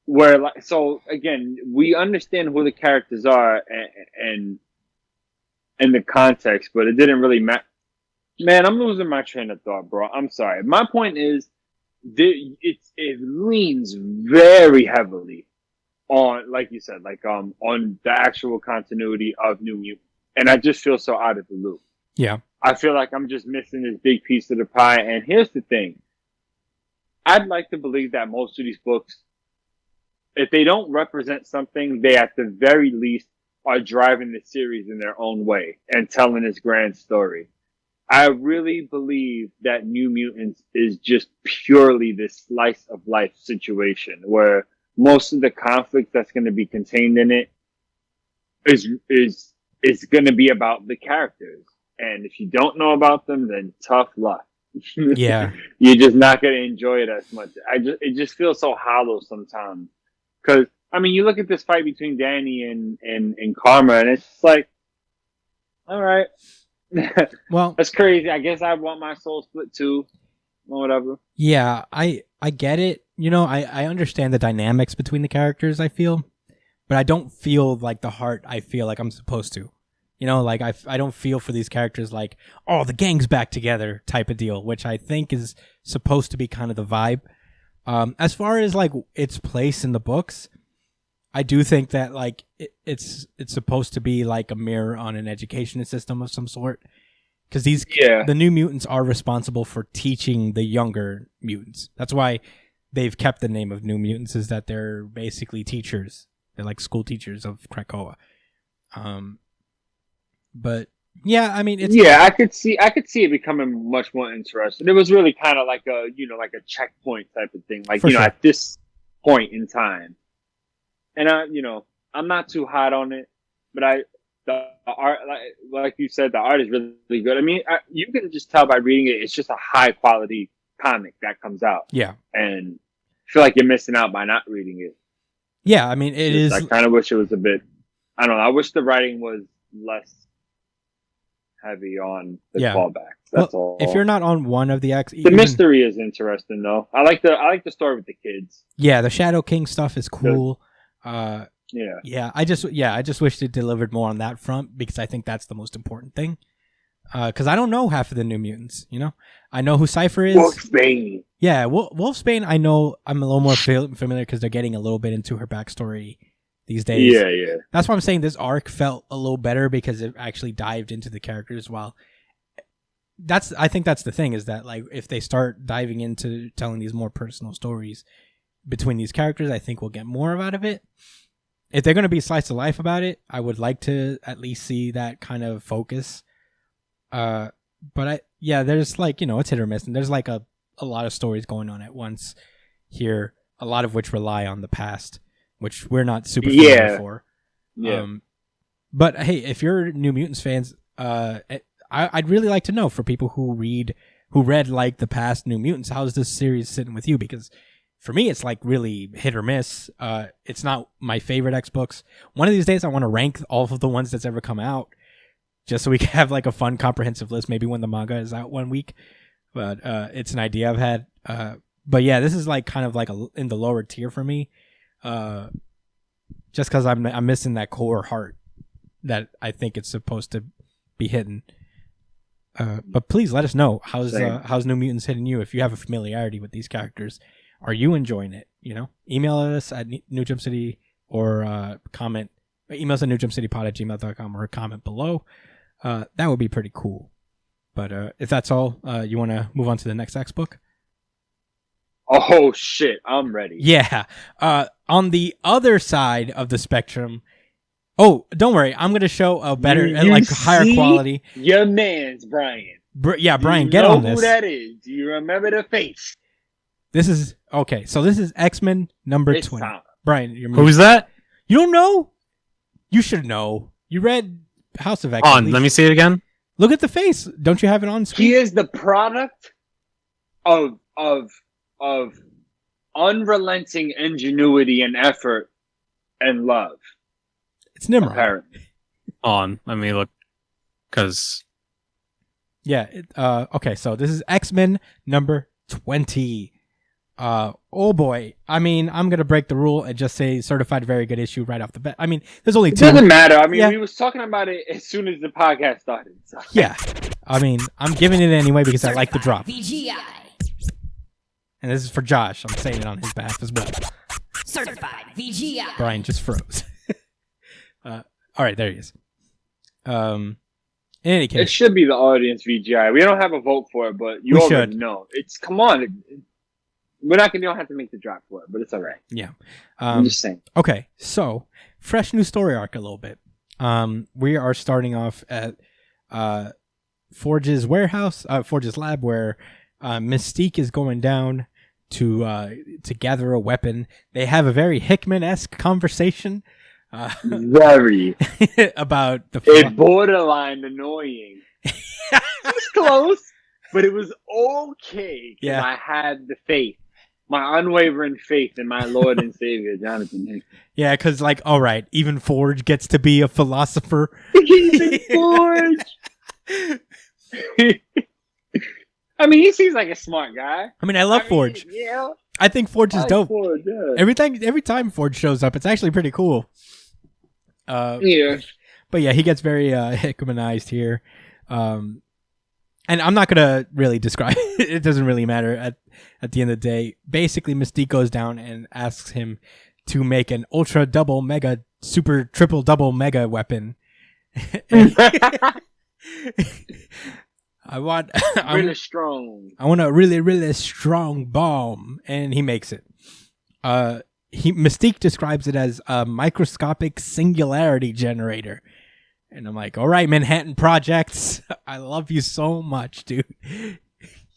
Where, like, so again, we understand who the characters are and the context, but it didn't really matter. Man, I'm losing my train of thought, bro. I'm sorry. My point is, it leans very heavily on, like you said, like on the actual continuity of New Mutant, and I just feel so out of the loop. Yeah. I feel like I'm just missing this big piece of the pie. And here's the thing: I'd like to believe that most of these books, if they don't represent something, they at the very least are driving the series in their own way and telling this grand story. I really believe that New Mutants is just purely this slice of life situation where most of the conflict that's going to be contained in it is going to be about the characters. And if you don't know about them, then tough luck. Yeah. You're just not going to enjoy it as much. It just feels so hollow sometimes. Because, I mean, you look at this fight between Danny and Karma, and it's just like, all right. Well, that's crazy. I guess I want my soul split too, or whatever. Yeah, I get it. I understand the dynamics between the characters, I feel, but I don't feel like the heart I feel like I'm supposed to. Like I don't feel for these characters like, oh, the gang's back together type of deal, which I think is supposed to be kind of the vibe. As far as like its place in the books, I do think that like it's supposed to be like a mirror on an education system of some sort, because the New Mutants are responsible for teaching the younger mutants. That's why they've kept the name of New Mutants, is that they're basically teachers. They're like school teachers of Krakoa. But yeah, I mean, I could see it becoming much more interesting. It was really kind of like a checkpoint type of thing, like sure. At this point in time. And I'm not too hot on it, but the art, like you said, the art is really, really good. I mean, you can just tell by reading it; it's just a high quality comic that comes out. Yeah, and I feel like you're missing out by not reading it. Yeah, I mean, it is. I kind of wish it was a bit. I don't know. I wish the writing was less heavy on the callbacks. That's all. If you're not on one of the the mystery is interesting though. I like the story with the kids. Yeah, the Shadow King stuff is cool. I just wish it delivered more on that front, because I think that's the most important thing. Because I don't know half of the New Mutants. I know who Cypher is. Wolfsbane. Yeah, Wolfsbane. I know. I'm a little more familiar because they're getting a little bit into her backstory these days. Yeah. That's why I'm saying this arc felt a little better, because it actually dived into the characters. While I think that's the thing, is that like if they start diving into telling these more personal stories between these characters, I think we'll get more out of it. If they're going to be slice of life about it, I would like to at least see that kind of focus. But there's like, it's hit or miss, and there's like a lot of stories going on at once here, a lot of which rely on the past, which we're not super familiar for. Yeah. But hey, if you're New Mutants fans, I'd really like to know, for people who read like the past New Mutants, how's this series sitting with you? Because for me, it's like really hit or miss. It's not my favorite X books. One of these days, I want to rank all of the ones that's ever come out, just so we can have like a fun, comprehensive list. Maybe when the manga is out one week. But it's an idea I've had. But yeah, this is like kind of like in the lower tier for me. just because I'm missing that core heart that I think it's supposed to be hidden. But please let us know how's New Mutants hitting you if you have a familiarity with these characters. Are you enjoying it? Email us at New Jump City or comment. Email us at newjumpcitypod@gmail.com or comment below. That would be pretty cool. But if that's all, you want to move on to the next X book? Oh shit, I'm ready. Yeah. On the other side of the spectrum. Oh, don't worry. I'm going to show a better, higher quality. Your man's Brian. Brian, get on this. Who that is? Do you remember the face? This is okay. So this is X-Men number 20. Brian, who's that? You don't know? You should know. You read House of X. Let me see it again. Look at the face. Don't you have it on screen? He is the product of unrelenting ingenuity and effort and love. It's Nimrod. Apparently. Let me look. Because... Yeah. Okay, so this is X-Men number 20. Oh boy. I mean, I'm going to break the rule and just say certified very good issue right off the bat. I mean, there's only two. It doesn't matter. I mean, we was talking about it as soon as the podcast started. So. Yeah. I mean, I'm giving it anyway because certified I like the drop. VGI. And this is for Josh. I'm saying it on his behalf as well. Certified VGI. Brian just froze. All right, there he is. In any case, it should be the audience VGI. We don't have a vote for it, but you already know. Come on. We're not gonna have to make the drop for it, but it's all right. Yeah, I'm just saying. Okay, so fresh new story arc a little bit. We are starting off at Forge's warehouse, Forge's lab, where Mystique is going down to gather a weapon. They have a very Hickman-esque conversation. Very about the it borderline annoying. It was close, but it was okay. Yeah, I had the faith, my unwavering faith in my Lord and Savior, Jonathan Hickman. Yeah, because all right, even Forge gets to be a philosopher. Even Forge. I mean, he seems like a smart guy. I mean, I love Forge. Yeah, I think Forge is dope. Forge, yeah. Every time Forge shows up, it's actually pretty cool. Yeah, but yeah, he gets very Hickmanized here, and I'm not gonna really describe it. It doesn't really matter at the end of the day. Basically, Mystique goes down and asks him to make an ultra double mega super triple double mega weapon. I want really strong. I want a really, really strong bomb, and he makes it. Mystique describes it as a microscopic singularity generator, and I'm like, all right, Manhattan Projects, I love you so much, dude.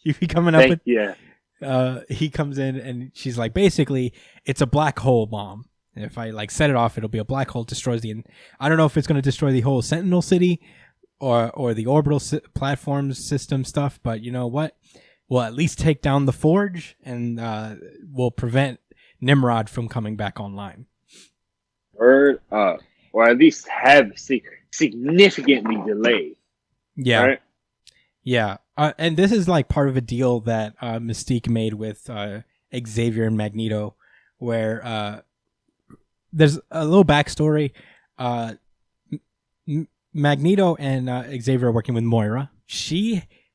You be coming up with he comes in and she's like, basically, it's a black hole bomb. And if I set it off, it'll be a black hole, destroys I don't know if it's going to destroy the whole Sentinel City or the orbital platforms system stuff, but you know what? We'll at least take down the Forge, and we'll prevent Nimrod from coming back online. Or at least have significantly delayed. Yeah. Right? Yeah. And this is part of a deal that Mystique made with Xavier and Magneto, where there's a little backstory. Magneto and Xavier are working with Moira.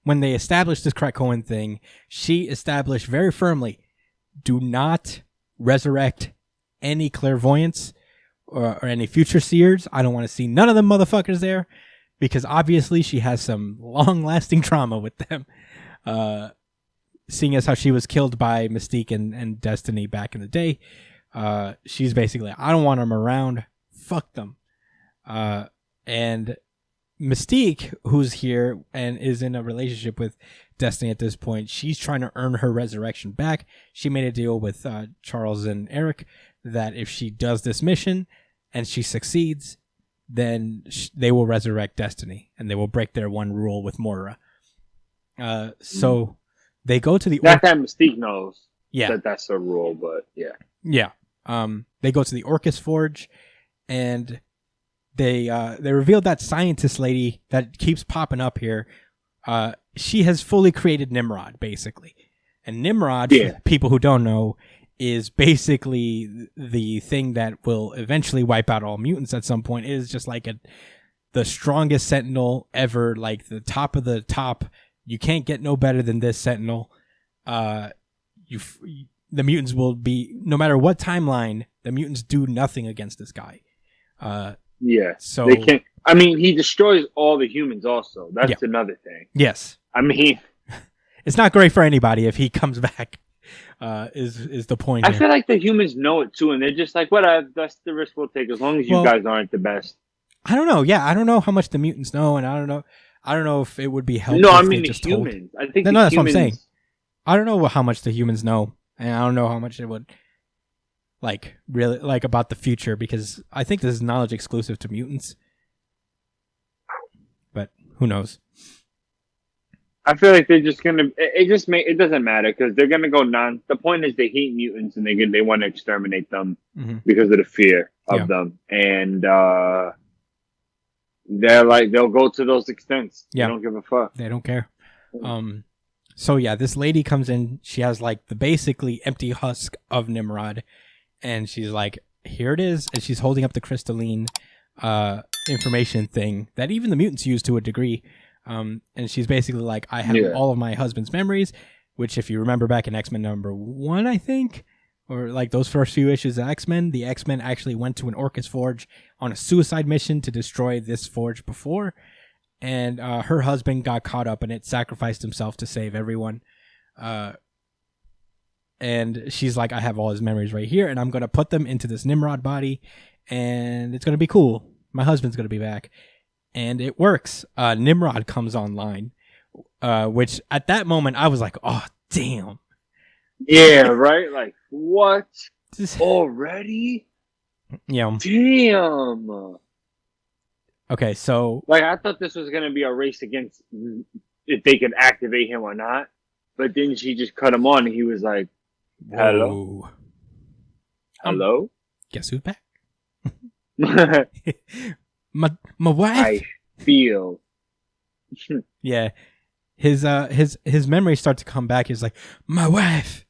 When they established this Krakoan thing, she established very firmly, do not resurrect any clairvoyants or any future seers. I don't want to see none of them motherfuckers there, because obviously she has some long-lasting trauma with them. Seeing as how she was killed by Mystique and Destiny back in the day, she's basically, I don't want them around. Fuck them. And Mystique, who's here and is in a relationship with Destiny at this point, she's trying to earn her resurrection back. She made a deal with Charles and Eric that if she does this mission and she succeeds, then they will resurrect Destiny and they will break their one rule with Moira. So they go to the... Not that Mystique knows that that's a rule, but yeah. Yeah. They go to the Orcus Forge, and they revealed that scientist lady that keeps popping up here. She has fully created Nimrod, basically. And Nimrod, for people who don't know, is basically the thing that will eventually wipe out all mutants at some point. It is just like the strongest Sentinel ever, like the top of the top. You can't get no better than this Sentinel. The mutants will be, no matter what timeline, the mutants do nothing against this guy. Yeah. So they can't. I mean, he destroys all the humans. Also, that's another thing. Yes. I mean, it's not great for anybody if he comes back. Is the point? I here. feel like the humans know it too, and they're just like, "Whatever, that's the risk we'll take, as long as you guys aren't the best." I don't know. Yeah, I don't know how much the mutants know, and I don't know if it would be helpful. No, I if mean they the just humans. Told. I think No, the that's humans, what I'm saying. I don't know how much the humans know, and I don't know how much it would like really like about the future, because I think this is knowledge exclusive to mutants. But who knows? I feel like they're just gonna. It doesn't matter because they're gonna go The point is they hate mutants and they want to exterminate them because of the fear of them, and they're like they'll go to those extents. Yeah, they don't give a fuck. They don't care. So yeah, this lady comes in. She has like the basically empty husk of Nimrod, and she's like, "Here it is," and she's holding up the crystalline information thing that even the mutants use to a degree. And she's basically like, I have all of my husband's memories, which if you remember back in X-Men #1, I think, or like those first few issues of X-Men, the X-Men actually went to an Orcus Forge on a suicide mission to destroy this forge before, and her husband got caught up in it, sacrificed himself to save everyone. And she's like, I have all his memories right here, and I'm going to put them into this Nimrod body, and it's going to be cool. My husband's going to be back. And it works. Nimrod comes online, which at that moment I was like, oh, damn. Yeah, right? Like, what? Already? Yeah. Damn. Okay, so... Like, I thought this was going to be a race against if they could activate him or not. But then she just cut him on and he was like, hello? Hello? Guess who's back? My wife. I feel. Yeah, his memories start to come back. He's like, my wife,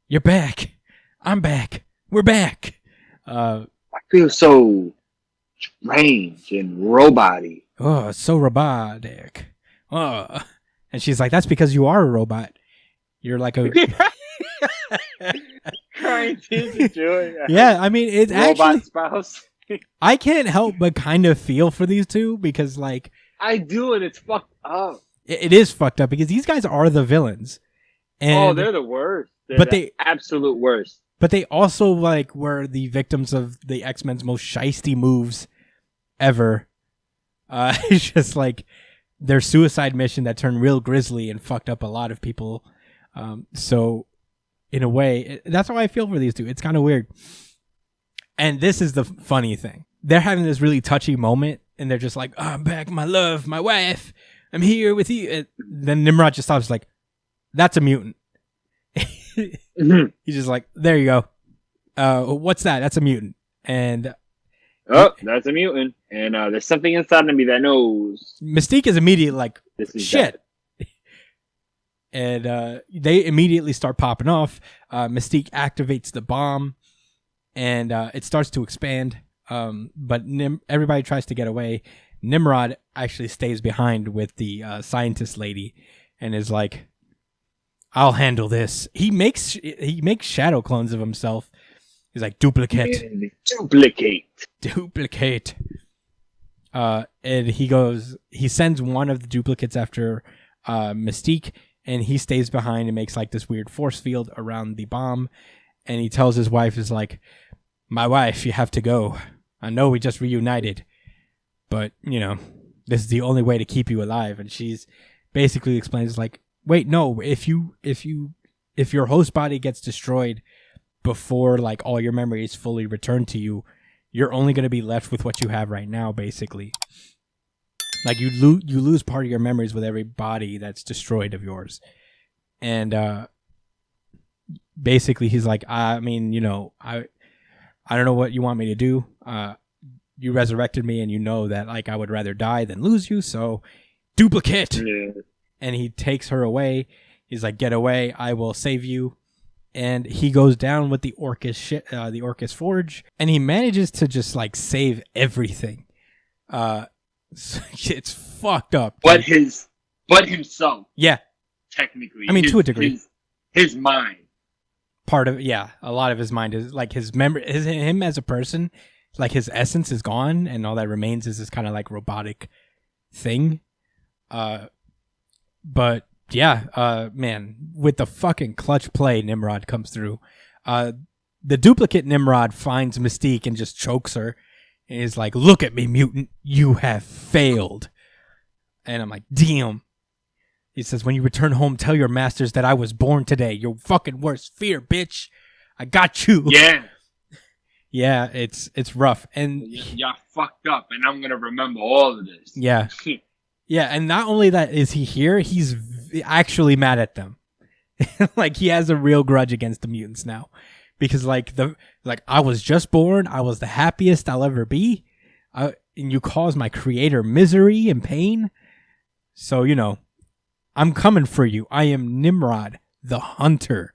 you're back. I'm back. We're back. I feel so strange and roboty. Oh, it's so robotic. Oh, and she's like, that's because you are a robot. You're like a. Trying to enjoy. Yeah, I mean, it's robot actually spouse. I can't help but kind of feel for these two because, like... I do, and it's fucked up. It is fucked up because these guys are the villains. And, they're the worst. They're the absolute worst. But they also, like, were the victims of the X-Men's most shisty moves ever. It's just, like, their suicide mission that turned real grisly and fucked up a lot of people. So, in a way, that's how I feel for these two. It's kind of weird. And this is the funny thing. They're having this really touchy moment, and they're just like, oh, I'm back, my love, my wife. I'm here with you. And then Nimrod just stops like, that's a mutant. He's just like, there you go. What's that? That's a mutant. And... Oh, that's a mutant. And there's something inside of me that knows. Mystique is immediately like, this is shit. And they immediately start popping off. Mystique activates the bomb. And it starts to expand, but everybody tries to get away. Nimrod actually stays behind with the scientist lady, and is like, "I'll handle this." He makes shadow clones of himself. He's like, "Duplicate, duplicate." And he sends one of the duplicates after Mystique, and he stays behind and makes like this weird force field around the bomb. And he tells his wife, is like, my wife, you have to go. I know we just reunited, but, you know, this is the only way to keep you alive. And she's basically explains like, wait, no, if your host body gets destroyed before like all your memories fully return to you, you're only going to be left with what you have right now, basically. Like you lose part of your memories with every body that's destroyed of yours. And, basically he's like, I mean, you know, I don't know what you want me to do. You resurrected me and you know that like I would rather die than lose you. So duplicate. Yeah. And he takes her away. He's like, get away. I will save you. and he goes down with the Orcus Forge, and he manages to just like save everything. It's fucked up. But himself. Yeah. Technically. I mean, to a degree. His mind. Part of a lot of his mind is like him as a person, like his essence is gone, and all that remains is this kind of like robotic thing. But yeah, man, with the fucking clutch play, Nimrod comes through. The duplicate Nimrod finds Mystique and just chokes her, and is like, "Look at me, mutant, you have failed." And I'm like, damn. He says, "When you return home, tell your masters that I was born today. Your fucking worst fear, bitch. I got you." Yeah. Yeah, it's rough. And y'all fucked up, and I'm going to remember all of this. Yeah. Yeah, and not only that is he here, he's actually mad at them. Like, he has a real grudge against the mutants now. Because, like, I was just born. I was the happiest I'll ever be. And you caused my creator misery and pain. So, you know, I'm coming for you. I am Nimrod, the hunter.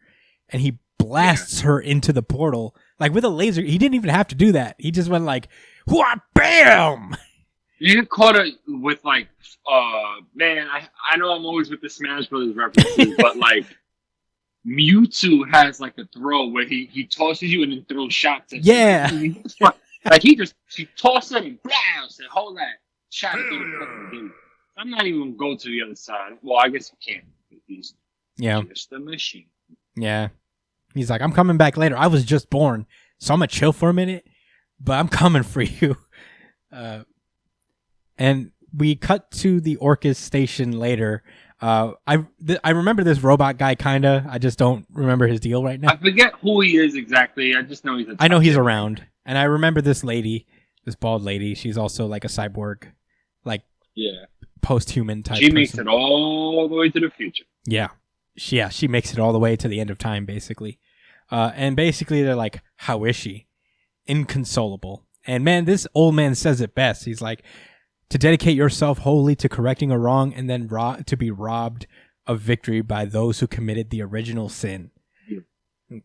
And he blasts her into the portal. Like, with a laser. He didn't even have to do that. He just went like, whoa, bam! You get caught up with, like, man, I know I'm always with the Smash Brothers references, but, like, Mewtwo has, like, a throw where he tosses you and then throws shots at you. Like, he tosses it and blasts and hold that shot through the fucking game. I'm not even going to go to the other side. Well, I guess you can't. He's just a machine. Yeah. He's like, I'm coming back later. I was just born, so I'm going to chill for a minute, but I'm coming for you. And we cut to the Orcus station later. I remember this robot guy, kind of. I just don't remember his deal right now. I forget who he is exactly. I just know he's around. And I remember this lady, this bald lady. She's also like a cyborg, like post-human type She person. makes it all the way to the future. Yeah. She makes it all the way to the end of time, basically. And basically they're like, how is she? Inconsolable. And man, this old man says it best. He's like, to dedicate yourself wholly to correcting a wrong and then to be robbed of victory by those who committed the original sin. Yeah.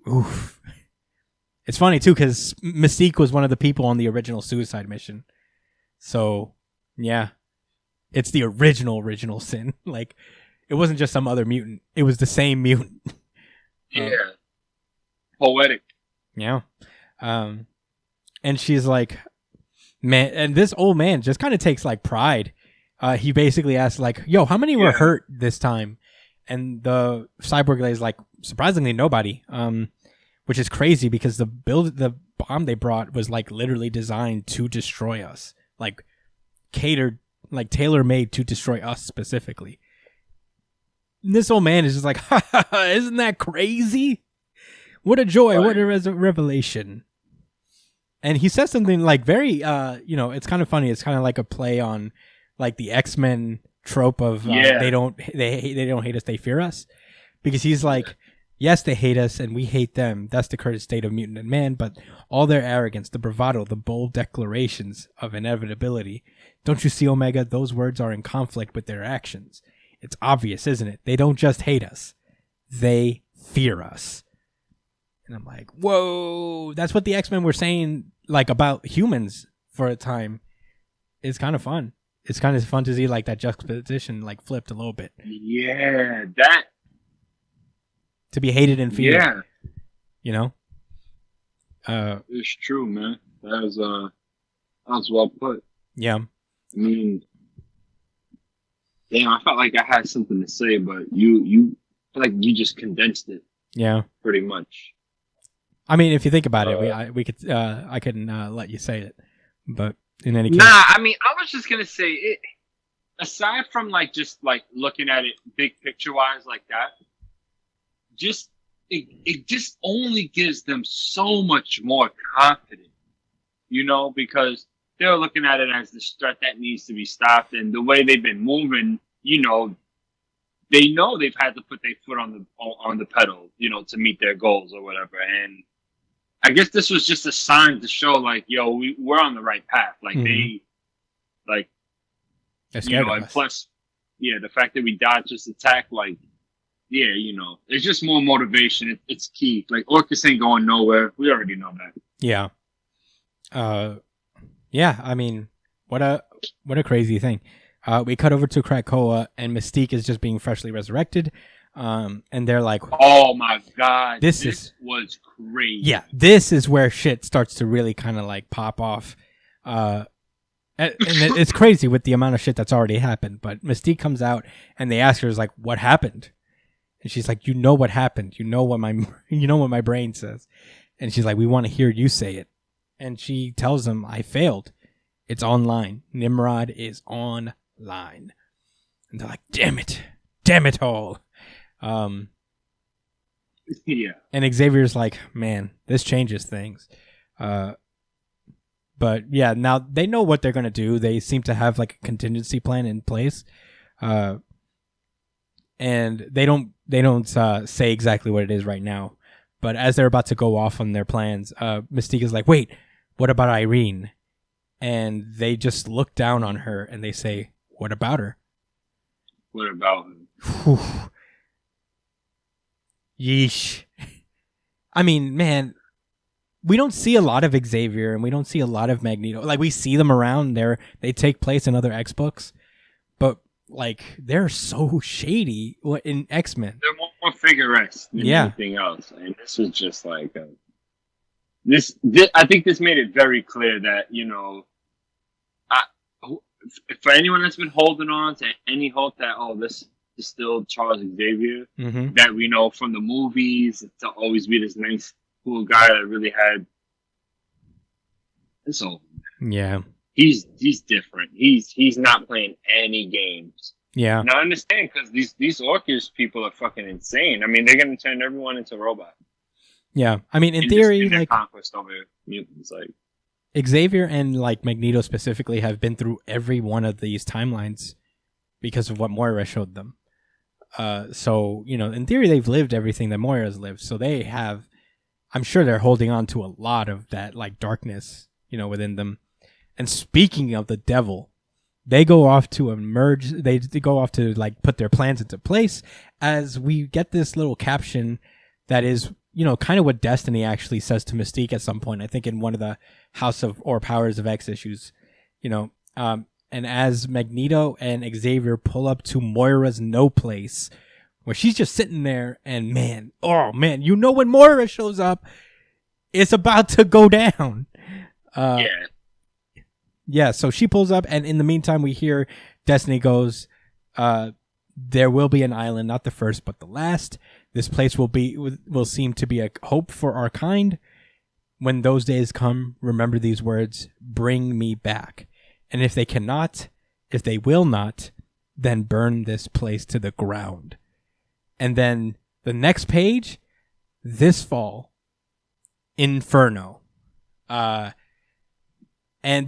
Oof. It's funny, too, because Mystique was one of the people on the original suicide mission. So, yeah. It's the original sin. Like, it wasn't just some other mutant. It was the same mutant. Yeah. Poetic. Yeah. And she's like, man, and this old man just kind of takes like pride. He basically asks like, yo, how many were hurt this time? And the cyborg lady's like, surprisingly nobody. Which is crazy because the bomb they brought was like literally designed to destroy us. Like catered, like tailor-made to destroy us specifically. And this old man is just like, ha ha ha, isn't that crazy? What a joy, what a revelation. And he says something like very, it's kind of funny. It's kind of like a play on like the X-Men trope of they don't hate us, they fear us. Because he's like, yes, they hate us and we hate them. That's the current state of mutant and man, but all their arrogance, the bravado, the bold declarations of inevitability. Don't you see, Omega? Those words are in conflict with their actions. It's obvious, isn't it? They don't just hate us. They fear us. And I'm like, whoa, that's what the X-Men were saying, like, about humans for a time. It's kind of fun. It's kind of fun to see, like, that juxtaposition, like, flipped a little bit. Yeah, that. To be hated and feared. Yeah. You know? It's true, man. That was well put. Yeah. I mean, damn, I felt like I had something to say, but you feel like you just condensed it. Yeah. Pretty much. I mean, if you think about it, I couldn't let you say it, but in any case, nah. I mean, I was just gonna say it. Aside from like just like looking at it big picture wise like that, just it just only gives them so much more confidence, because they're looking at it as this threat that needs to be stopped, and the way they've been moving, they know they've had to put their foot on the pedal, to meet their goals or whatever, and I guess this was just a sign to show, like, yo, we're on the right path. Like, they're scared of and us. plus, the fact that we dodged this attack, like, yeah, it's just more motivation. It's key. Like Orcus ain't going nowhere. We already know that. Yeah. Yeah. I mean, what a crazy thing. We cut over to Krakoa, and Mystique is just being freshly resurrected. And they're like, "Oh my god, this was crazy." Yeah, this is where shit starts to really kind of like pop off. And it's crazy with the amount of shit that's already happened. But Mystique comes out, and they ask her, like, "What happened?" And she's like, "You know what happened. You know what my brain says." And she's like, "We want to hear you say it." And she tells them, "I failed. It's online. Nimrod is online." And they're like, damn it all. Yeah. And Xavier's like, man, this changes things. But yeah, now they know what they're going to do. They seem to have like a contingency plan in place. And they don't say exactly what it is right now. But as they're about to go off on their plans, Mystique is like, wait, what about Irene? And they just look down on her and they say, what about her? What about her? Whew. Yeesh. I mean, man, we don't see a lot of Xavier and we don't see a lot of Magneto. Like, we see them around there. They take place in other X books. But, like, they're so shady in X-Men. They're more figure-esque than anything else. And this was just like... This, I think this made it very clear that, for anyone that's been holding on to any hope that, this is still Charles Xavier, that we know from the movies to always be this nice, cool guy that really had... It's over. Yeah. He's different. He's not playing any games. Yeah. And I understand, because these Orcus people are fucking insane. I mean, they're going to turn everyone into robots. Yeah, I mean, in theory, in like conquest over mutants, like Xavier and like Magneto specifically have been through every one of these timelines because of what Moira showed them. So in theory, they've lived everything that Moira's lived. So they have, I'm sure they're holding on to a lot of that like darkness, within them. And speaking of the devil, they go off to emerge. They go off to like put their plans into place. As we get this little caption that is, kind of what Destiny actually says to Mystique at some point. I think in one of the House of or Powers of X issues, and as Magneto and Xavier pull up to Moira's no place, where she's just sitting there, and man, when Moira shows up, it's about to go down. Yeah. So she pulls up, and in the meantime, we hear Destiny goes, "There will be an island, not the first, but the last. This place will seem to be a hope for our kind. When those days come, remember these words, bring me back. And if they will not, then burn this place to the ground." And then the next page, this fall, Inferno. And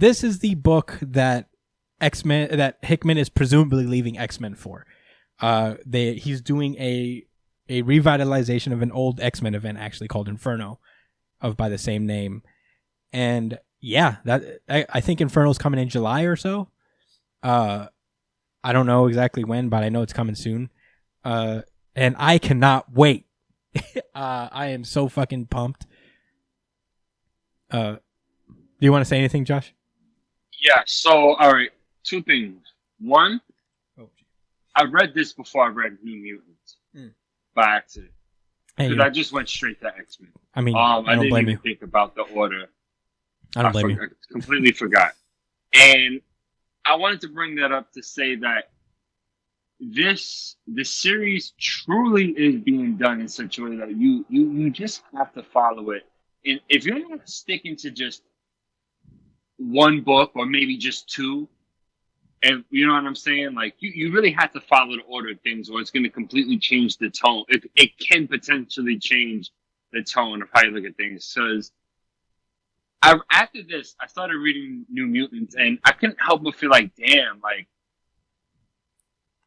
this is the book that Hickman is presumably leaving X-Men for. He's doing a revitalization of an old X-Men event actually called Inferno by the same name. And yeah, I think Inferno's coming in July or so. I don't know exactly when, but I know it's coming soon. And I cannot wait. I am so fucking pumped. Do you want to say anything, Josh? Yeah, so all right, two things. One, I read this before I read New Mutants. By accident. Because I just went straight to X-Men. I mean, I didn't even think about the order. I don't blame you. I completely forgot. And I wanted to bring that up to say that the series truly is being done in such a way that you just have to follow it. And if you're not sticking to just one book or maybe just two, and you know what I'm saying? Like, you really have to follow the order of things, or it's going to completely change the tone. It can potentially change the tone of how you look at things. Because after this, I started reading New Mutants, and I couldn't help but feel like, damn, like,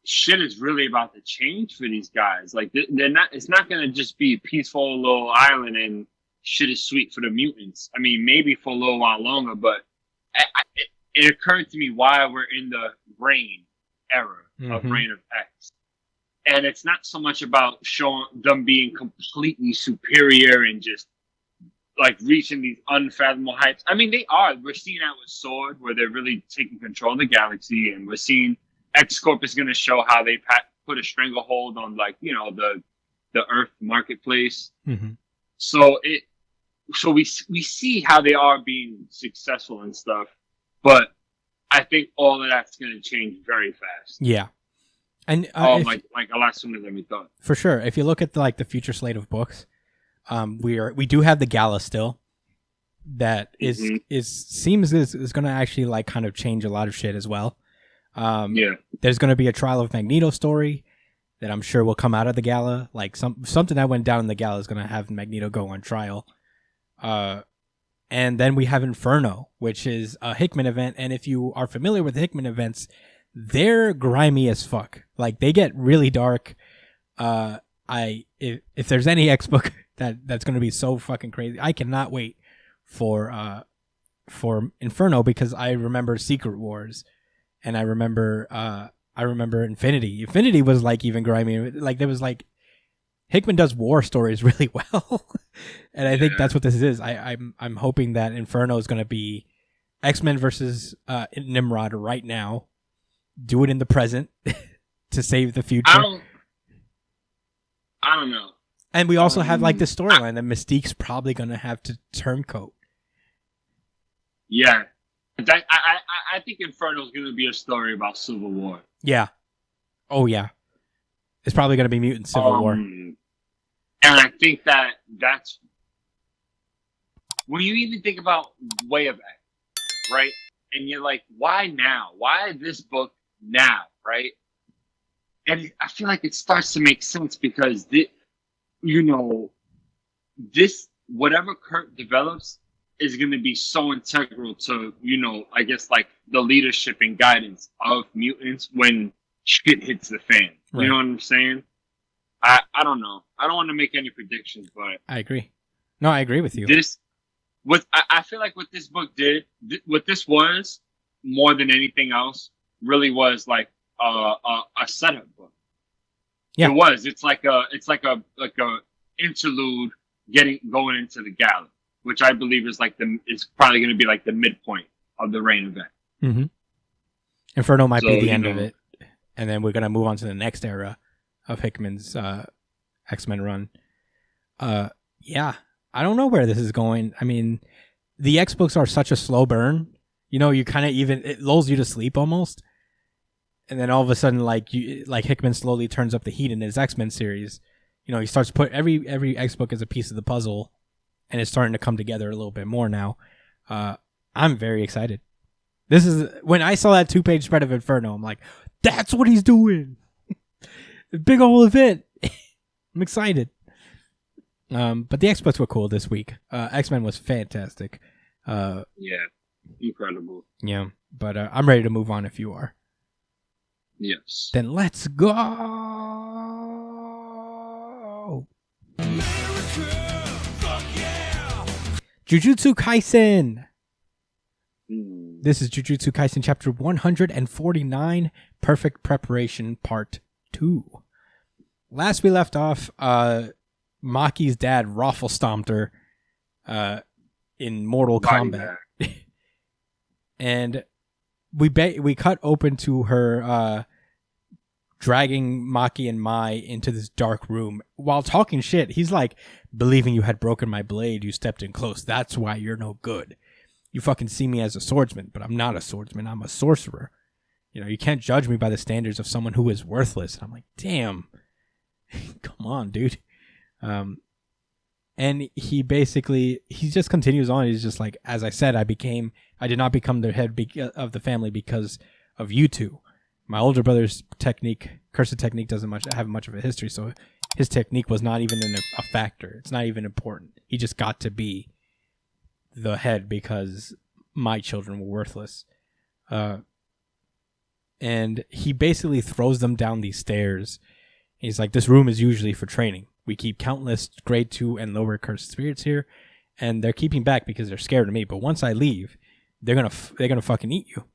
shit is really about to change for these guys. Like, they're not. It's not going to just be a peaceful little island and shit is sweet for the mutants. I mean, maybe for a little while longer, but it occurred to me why we're in the Reign era of Reign of X. And it's not so much about showing them being completely superior and just like reaching these unfathomable heights. I mean, they are. We're seeing that with Sword, where they're really taking control of the galaxy, and we're seeing X-Corp is going to show how they put a stranglehold on, like, you know, the Earth marketplace. Mm-hmm. So we see how they are being successful and stuff, but I think all of that's going to change very fast. Yeah. And like a lot sooner than we thought. For sure. If you look at the future slate of books, we do have the gala still. That seems going to actually like kind of change a lot of shit as well. There's going to be a Trial of Magneto story that I'm sure will come out of the gala. Like something that went down in the gala is going to have Magneto go on trial. And then we have Inferno, which is a Hickman event. And if you are familiar with Hickman events, they're grimy as fuck. Like, they get really dark. If there's any X book that's going to be so fucking crazy, I cannot wait for Inferno, because I remember Secret Wars, and I remember Infinity. Infinity was like even grimy. Like, there was like, Hickman does war stories really well, and I think that's what this is. I'm hoping that Inferno is going to be X-Men versus Nimrod right now. Do it in the present to save the future. I don't know. And we also have like the storyline that Mystique's probably going to have to turncoat. Yeah, I think Inferno is going to be a story about Civil War. Yeah. Oh yeah. It's probably going to be Mutant Civil War. And I think that's when you even think about Way of X, right? And you're like, why now? Why this book now, right? And I feel like it starts to make sense because this whatever Kirk develops is going to be so integral to, I guess, like the leadership and guidance of mutants when shit hits the fan. Right. You know what I'm saying? I don't know. I don't want to make any predictions, but I agree. No, I agree with you. I feel like what this book did, what this was more than anything else, really was like a setup book. Yeah. It was. It's like a interlude going into the gala, which I believe is probably going to be like the midpoint of the Reign event. Mm-hmm. Inferno might be the end of it, and then we're gonna move on to the next era of Hickman's X-Men run. Yeah, I don't know where this is going. I mean, the X books are such a slow burn. You kind of it lulls you to sleep almost, and then all of a sudden, like Hickman slowly turns up the heat in his X-Men series. He starts to put every X book as a piece of the puzzle, and it's starting to come together a little bit more now. I'm very excited. This is when I saw that 2-page spread of Inferno, I'm like, that's what he's doing. Big old event. I'm excited. But the X books were cool this week. X-Men was fantastic. Yeah, incredible. Yeah, but I'm ready to move on if you are. Yes. Then let's go. Jujutsu Kaisen. This is Jujutsu Kaisen chapter 149, Perfect Preparation Part 2. Last we left off, Maki's dad raffle stomped her in Mortal Kombat. And we cut open to her dragging Maki and Mai into this dark room while talking shit. He's like, believing you had broken my blade, you stepped in close. That's why you're no good. You fucking see me as a swordsman, but I'm not a swordsman. I'm a sorcerer. You can't judge me by the standards of someone who is worthless. And I'm like, damn. Come on, dude. And he just continues on. He's just like, as I said, I did not become the head of the family because of you two. My older brother's cursed technique doesn't have much of a history, so his technique was not even a factor. It's not even important. He just got to be the head because my children were worthless. And he basically throws them down these stairs. He's like, this room is usually for training. We keep countless grade 2 and lower cursed spirits here, and they're keeping back because they're scared of me. But once I leave, they're gonna fucking eat you.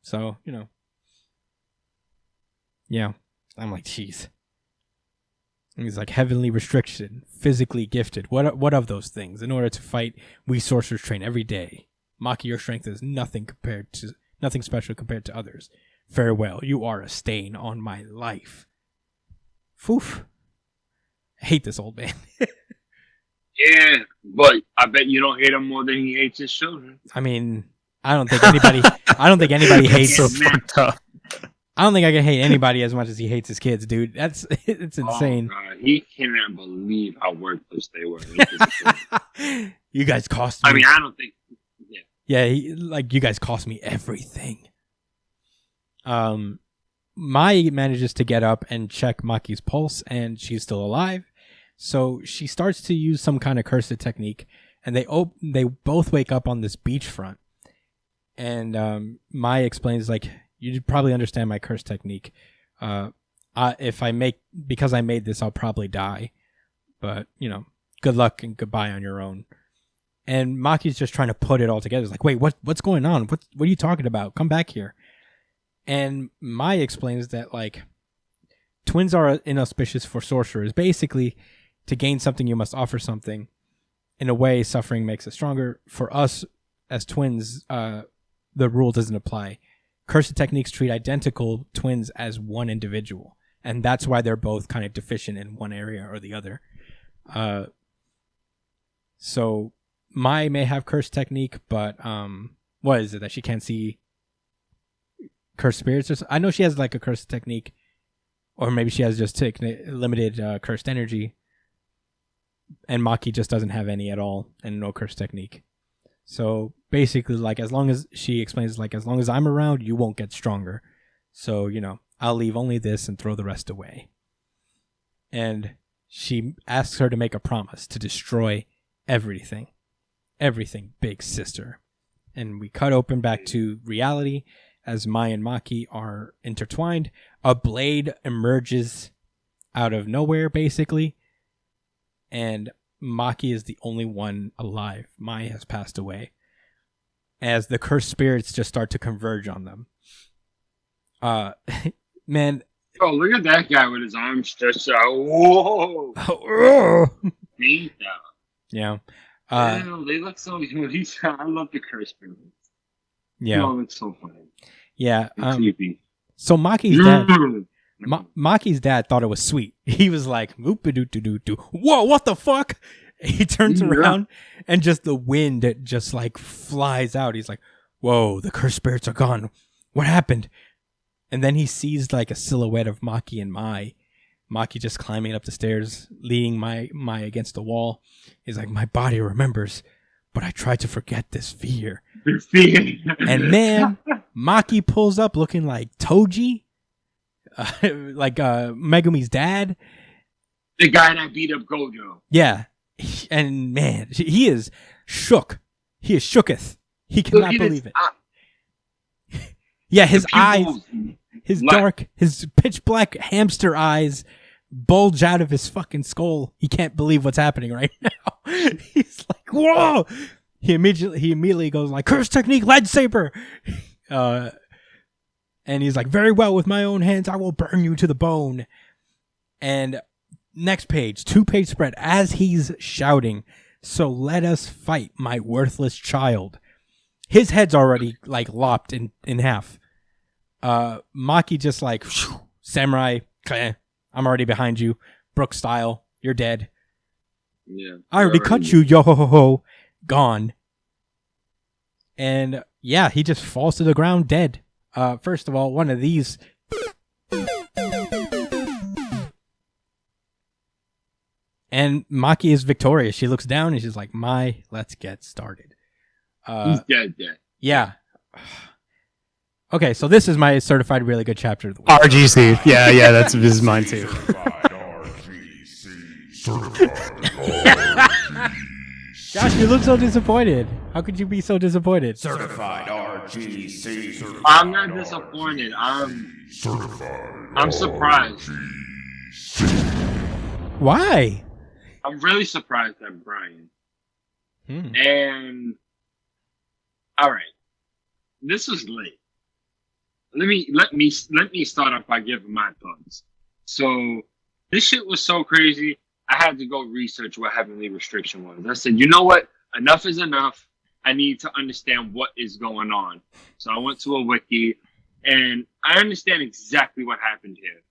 So, yeah. I'm like, jeez. And he's like, heavenly restriction, physically gifted. What of those things? In order to fight, we sorcerers train every day. Maki, your strength is nothing special compared to others. Farewell, you are a stain on my life. Foof. I hate this old man. Yeah, but I bet you don't hate him more than he hates his children. I mean, I don't think anybody hates. so fucked up. I don't think I can hate anybody as much as he hates his kids, dude. It's insane. Oh, God. He cannot believe how worthless they were. You guys cost me. I mean, I don't think. Yeah, you guys cost me everything. Mai manages to get up and check Maki's pulse, and she's still alive. So she starts to use some kind of cursed technique, and they both wake up on this beachfront. And Mai explains, like, you probably understand my curse technique. Because I made this, I'll probably die. But, good luck and goodbye on your own. And Maki's just trying to put it all together. It's like, wait, what's going on? What are you talking about? Come back here. And Mai explains that, like, twins are inauspicious for sorcerers. Basically, to gain something, you must offer something. In a way, suffering makes us stronger. For us, as twins, the rule doesn't apply. Cursed techniques treat identical twins as one individual. And that's why they're both kind of deficient in one area or the other. So Mai may have cursed technique, but what is it, that she can't see cursed spirits? I know she has like a cursed technique, or maybe she has just limited cursed energy, and Maki just doesn't have any at all, and no cursed technique. So basically, like, as long as she explains, like, as long as I'm around, you won't get stronger. So, I'll leave only this and throw the rest away. And she asks her to make a promise to destroy everything. Everything, big sister. And we cut open back to reality as Mai and Maki are intertwined. A blade emerges out of nowhere, basically. And Maki is the only one alive. Mai has passed away. As the cursed spirits just start to converge on them. Man. Oh, look at that guy with his arms stretched out. Whoa. Beat down. Yeah. They look so good. I love the cursed spirits. Yeah. They all look so funny. Yeah. Creepy. So Maki's dad thought it was sweet. He was like, "Oop-a-doo-doo-doo-doo. Whoa, what the fuck?" He turns around and just the wind just like flies out. He's like, "Whoa, the cursed spirits are gone. What happened?" And then he sees like a silhouette of Maki and Mai. Maki just climbing up the stairs, leading Mai against the wall. He's like, "My body remembers, but I tried to forget this fear." And man, Maki pulls up looking like Toji. Like Megumi's dad. The guy that beat up Gojo. Yeah. And man, he is shook. He is shooketh. He cannot believe it. Yeah, his eyes, his dark, his pitch black hamster eyes bulge out of his fucking skull. He can't believe what's happening right now. He's like, whoa! He immediately goes like, "Curse technique, lightsaber!" And he's like, "Very well, with my own hands, I will burn you to the bone." And next page, 2-page spread, as he's shouting, "So let us fight, my worthless child." His head's already like lopped in half. Maki just like, "Samurai, I'm already behind you. Brook style, you're dead." Yeah. "I already cut you, yo ho ho ho." Gone. And yeah, he just falls to the ground dead. First of all, one of these. And Maki is victorious. She looks down and she's like, "Mai, let's get started." He's dead. Yeah. Okay, so this is my certified really good chapter of the week. RGC. Yeah, this is mine too. Josh, you look so disappointed. How could you be so disappointed? Certified RGC. I'm not disappointed. I'm surprised. Why? I'm really surprised at Brian. Hmm. And all right, this was late. Let me start off by giving my thoughts. So This shit was so crazy. I had to go research what heavenly restriction was. I said, you know what? Enough is enough. I need to understand what is going on. So I went to a wiki, and I understand exactly what happened here.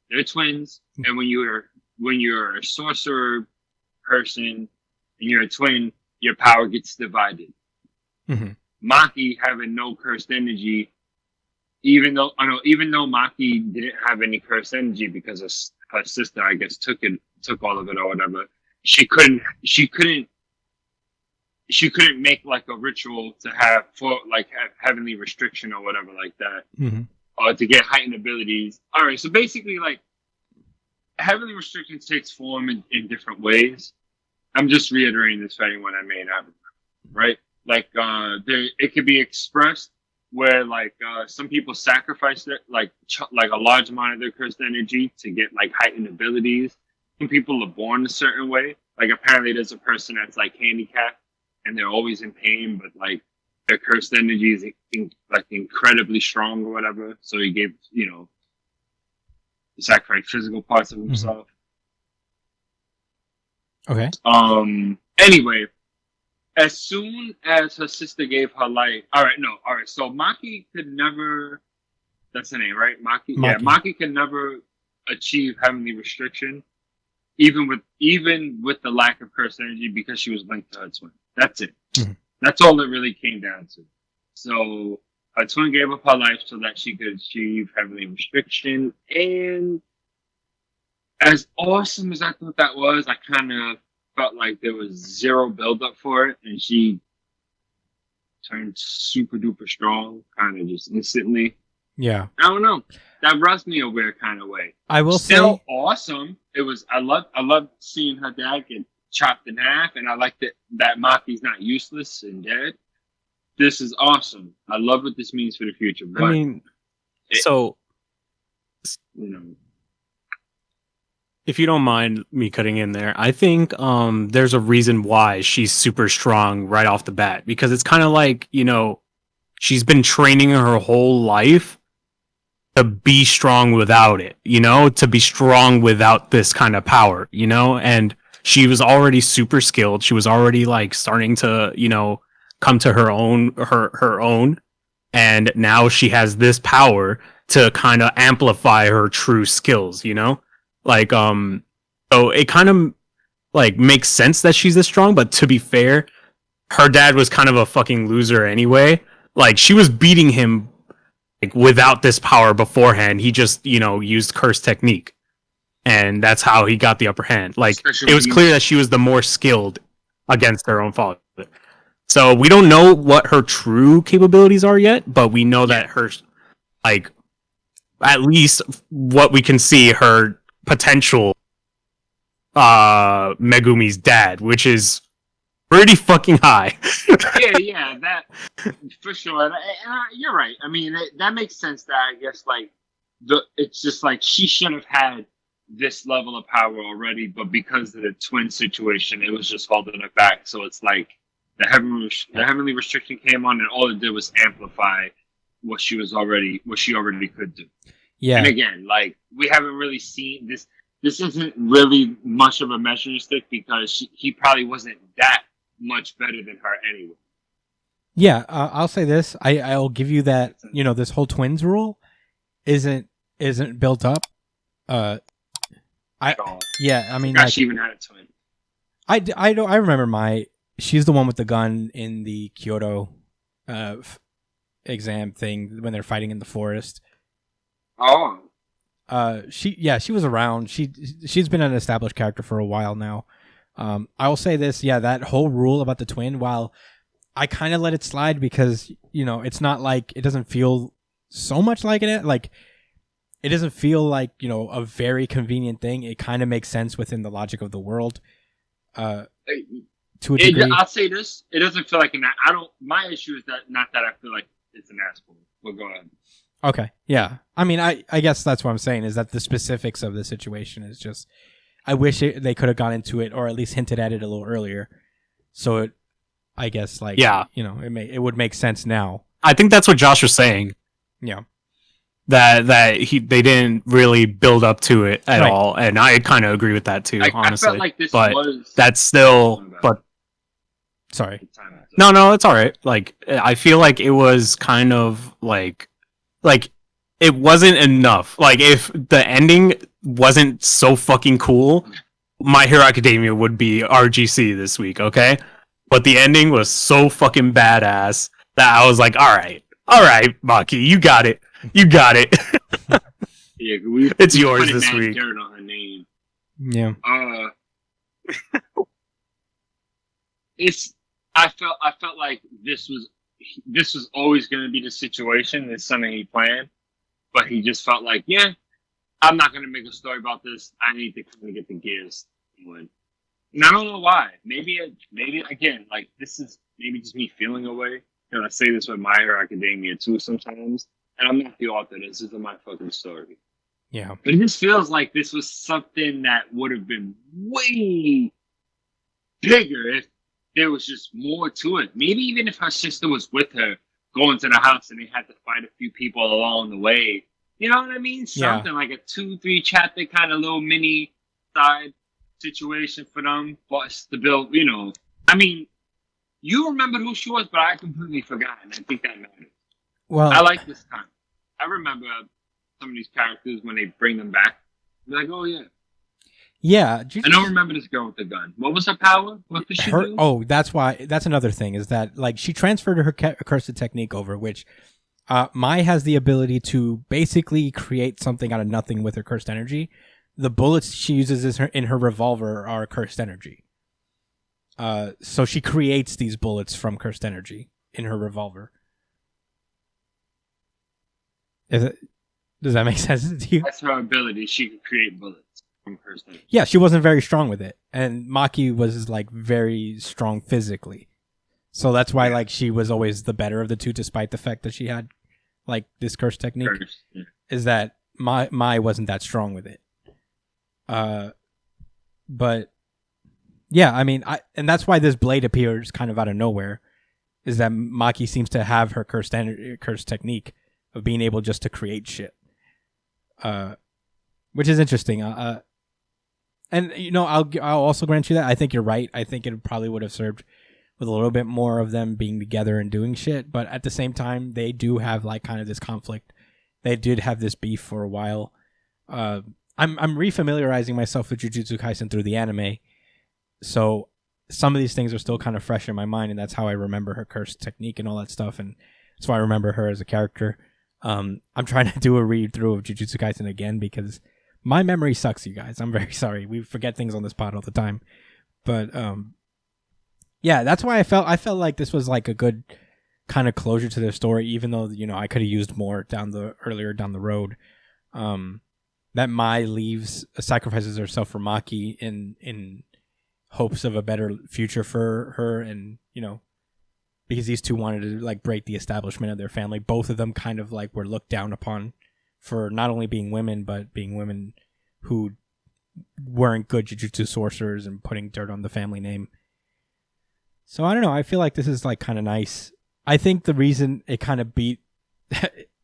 They're twins, and when you're a sorcerer person and you're a twin, your power gets divided. Mm-hmm. Maki having no cursed energy, even though Maki didn't have any cursed energy because her sister, I guess, took all of it or whatever. She couldn't make like a ritual to have heavenly restriction or whatever like that, mm-hmm. or to get heightened abilities. All right, so basically, like, heavenly restriction takes form in different ways. I'm just reiterating this for anyone that may not remember, right? Like, it could be expressed where, like, some people sacrifice it, like a large amount of their cursed energy to get like heightened abilities. Some people are born a certain way. Like, apparently, there's a person that's like handicapped and they're always in pain, but like their cursed energy is like incredibly strong or whatever. So he gave, sacrifice physical parts of himself. Okay. Anyway, as soon as her sister gave her life, so Maki could never, that's her name, right? Maki. Yeah, Maki could never achieve heavenly restriction, even with the lack of cursed energy, because she was linked to her twin. That's it. Mm-hmm. That's all it really came down to. So her twin gave up her life so that she could achieve heavenly restriction. And as awesome as I thought that was, I kind of felt like there was zero build-up for it, and she turned super duper strong, kind of just instantly. Yeah. I don't know. That rubs me a weird kind of way. I will Still say, awesome. It was. I loved seeing her dad get chopped in half, and I liked that Maki's not useless and dead. This is awesome. I love what this means for the future. But I mean, if you don't mind me cutting in there, I think there's a reason why she's super strong right off the bat, because it's kind of like, she's been training her whole life to be strong without it, to be strong without this kind of power, and she was already super skilled. She was already like starting to, come to her own. And now she has this power to kind of amplify her true skills, Like, so it kind of like makes sense that she's this strong, but to be fair, her dad was kind of a fucking loser anyway. Like, she was beating him like without this power beforehand. He just, used curse technique. And that's how he got the upper hand. Like, it was clear that she was the more skilled against her own father. So we don't know what her true capabilities are yet, but we know that her, like, at least what we can see, her potential Megumi's dad, which is pretty fucking high. yeah, that for sure. And you're right. I mean, that makes sense. That I guess like it's just like she should have had this level of power already, but because of the twin situation, it was just holding it back. So it's like the heavenly restriction came on, and all it did was amplify what she already could do. Yeah. And again, like, we haven't really seen this. This isn't really much of a measuring stick because he probably wasn't that much better than her anyway. Yeah, I'll say this. I'll give you that. This whole twins rule isn't built up. Yeah, I mean, like, she even had a twin. I remember she's the one with the gun in the Kyoto exam thing when they're fighting in the forest. Oh. She was around. She's been an established character for a while now. I will say this, that whole rule about the twin, while I kind of let it slide because, it's not like, it doesn't feel so much like it. Like, it doesn't feel like, a very convenient thing. It kind of makes sense within the logic of the world. To a degree. I'll say this. It doesn't feel like my issue is not that I feel like it's an asshole. But go ahead. Okay. Yeah. I mean, I guess that's what I'm saying, is that the specifics of the situation is just, I wish they could have gone into it or at least hinted at it a little earlier. So I guess like, yeah, it would make sense now. I think that's what Josh was saying. Yeah. that they didn't really build up to it at Right. all, and I kind of agree with that too, honestly. I felt like this but was. that's still, but Sorry. no, it's all right. Like I feel like it was kind of like it wasn't enough. Like if the ending wasn't so fucking cool, My Hero Academia would be RGC this week, okay? But the ending was so fucking badass that I was like, all right, Maki, you got it. Yeah, It's we yours put this mad week. Dirt on her name. Yeah. I felt like this was always going to be the situation. It's something he planned, but he just felt like, yeah, I'm not going to make a story about this. I need to kind of get the gears going. And I don't know why. Maybe again, like this is maybe just me feeling away. And I say this with My Hero Academia too sometimes. And I'm not the author. This isn't my fucking story. Yeah. But it just feels like this was something that would have been way bigger if there was just more to it. Maybe even if her sister was with her going to the house and they had to fight a few people along the way. You know what I mean? Something like a 2-3 chapter kind of little mini side situation for them. But to build, you know. I mean, you remembered who she was, but I completely forgot. And I think that matters. Well, I like this time. I remember some of these characters when they bring them back. I'm like, oh yeah. yeah. I don't remember this girl with the gun. What was her power? What did she do? Oh, that's another thing is that like she transferred her cursed technique over, which Mai has the ability to basically create something out of nothing with her cursed energy. The bullets she uses in her revolver are cursed energy. So she creates these bullets from cursed energy in her revolver. Does that make sense to you? That's her ability. She could create bullets from her state. Yeah, she wasn't very strong with it, and Maki was like very strong physically, so that's why like she was always the better of the two, despite the fact that she had like this curse technique. Yeah. Is that Mai wasn't that strong with it? But yeah, I mean, and that's why this blade appears kind of out of nowhere. Is that Maki seems to have her cursed technique of being able just to create shit, which is interesting. And you know, I'll also grant you that. I think you're right. I think it probably would have served with a little bit more of them being together and doing shit. But at the same time, they do have like kind of this conflict. They did have this beef for a while. I'm refamiliarizing myself with Jujutsu Kaisen through the anime, so some of these things are still kind of fresh in my mind, and that's how I remember her cursed technique and all that stuff, and that's why I remember her as a character. I'm trying to do a read through of Jujutsu Kaisen again because my memory sucks, you guys. I'm very sorry. We forget things on this pod all the time. But yeah, that's why I felt like this was like a good kind of closure to their story, even though, you know, I could have used more earlier down the road. That Mai sacrifices herself for Maki in hopes of a better future for her, and you know, because these two wanted to like break the establishment of their family. Both of them kind of like were looked down upon for not only being women, but being women who weren't good jujutsu sorcerers and putting dirt on the family name. So I don't know. I feel like this is like kind of nice. I think the reason it kind of beat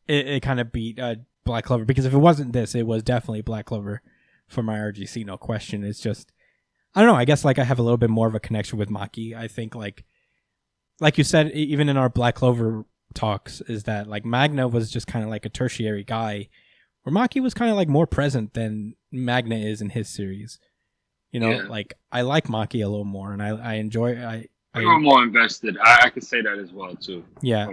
it kind of beat Black Clover, because if it wasn't this, it was definitely Black Clover for my RGC, no question. It's just, I don't know. I guess like I have a little bit more of a connection with Maki. I think like you said, even in our Black Clover talks, is that like Magna was just kind of like a tertiary guy, where Maki was kind of like more present than Magna is in his series. You know, like I like Maki a little more, and I enjoy. I'm more invested. I could say that as well too. Yeah.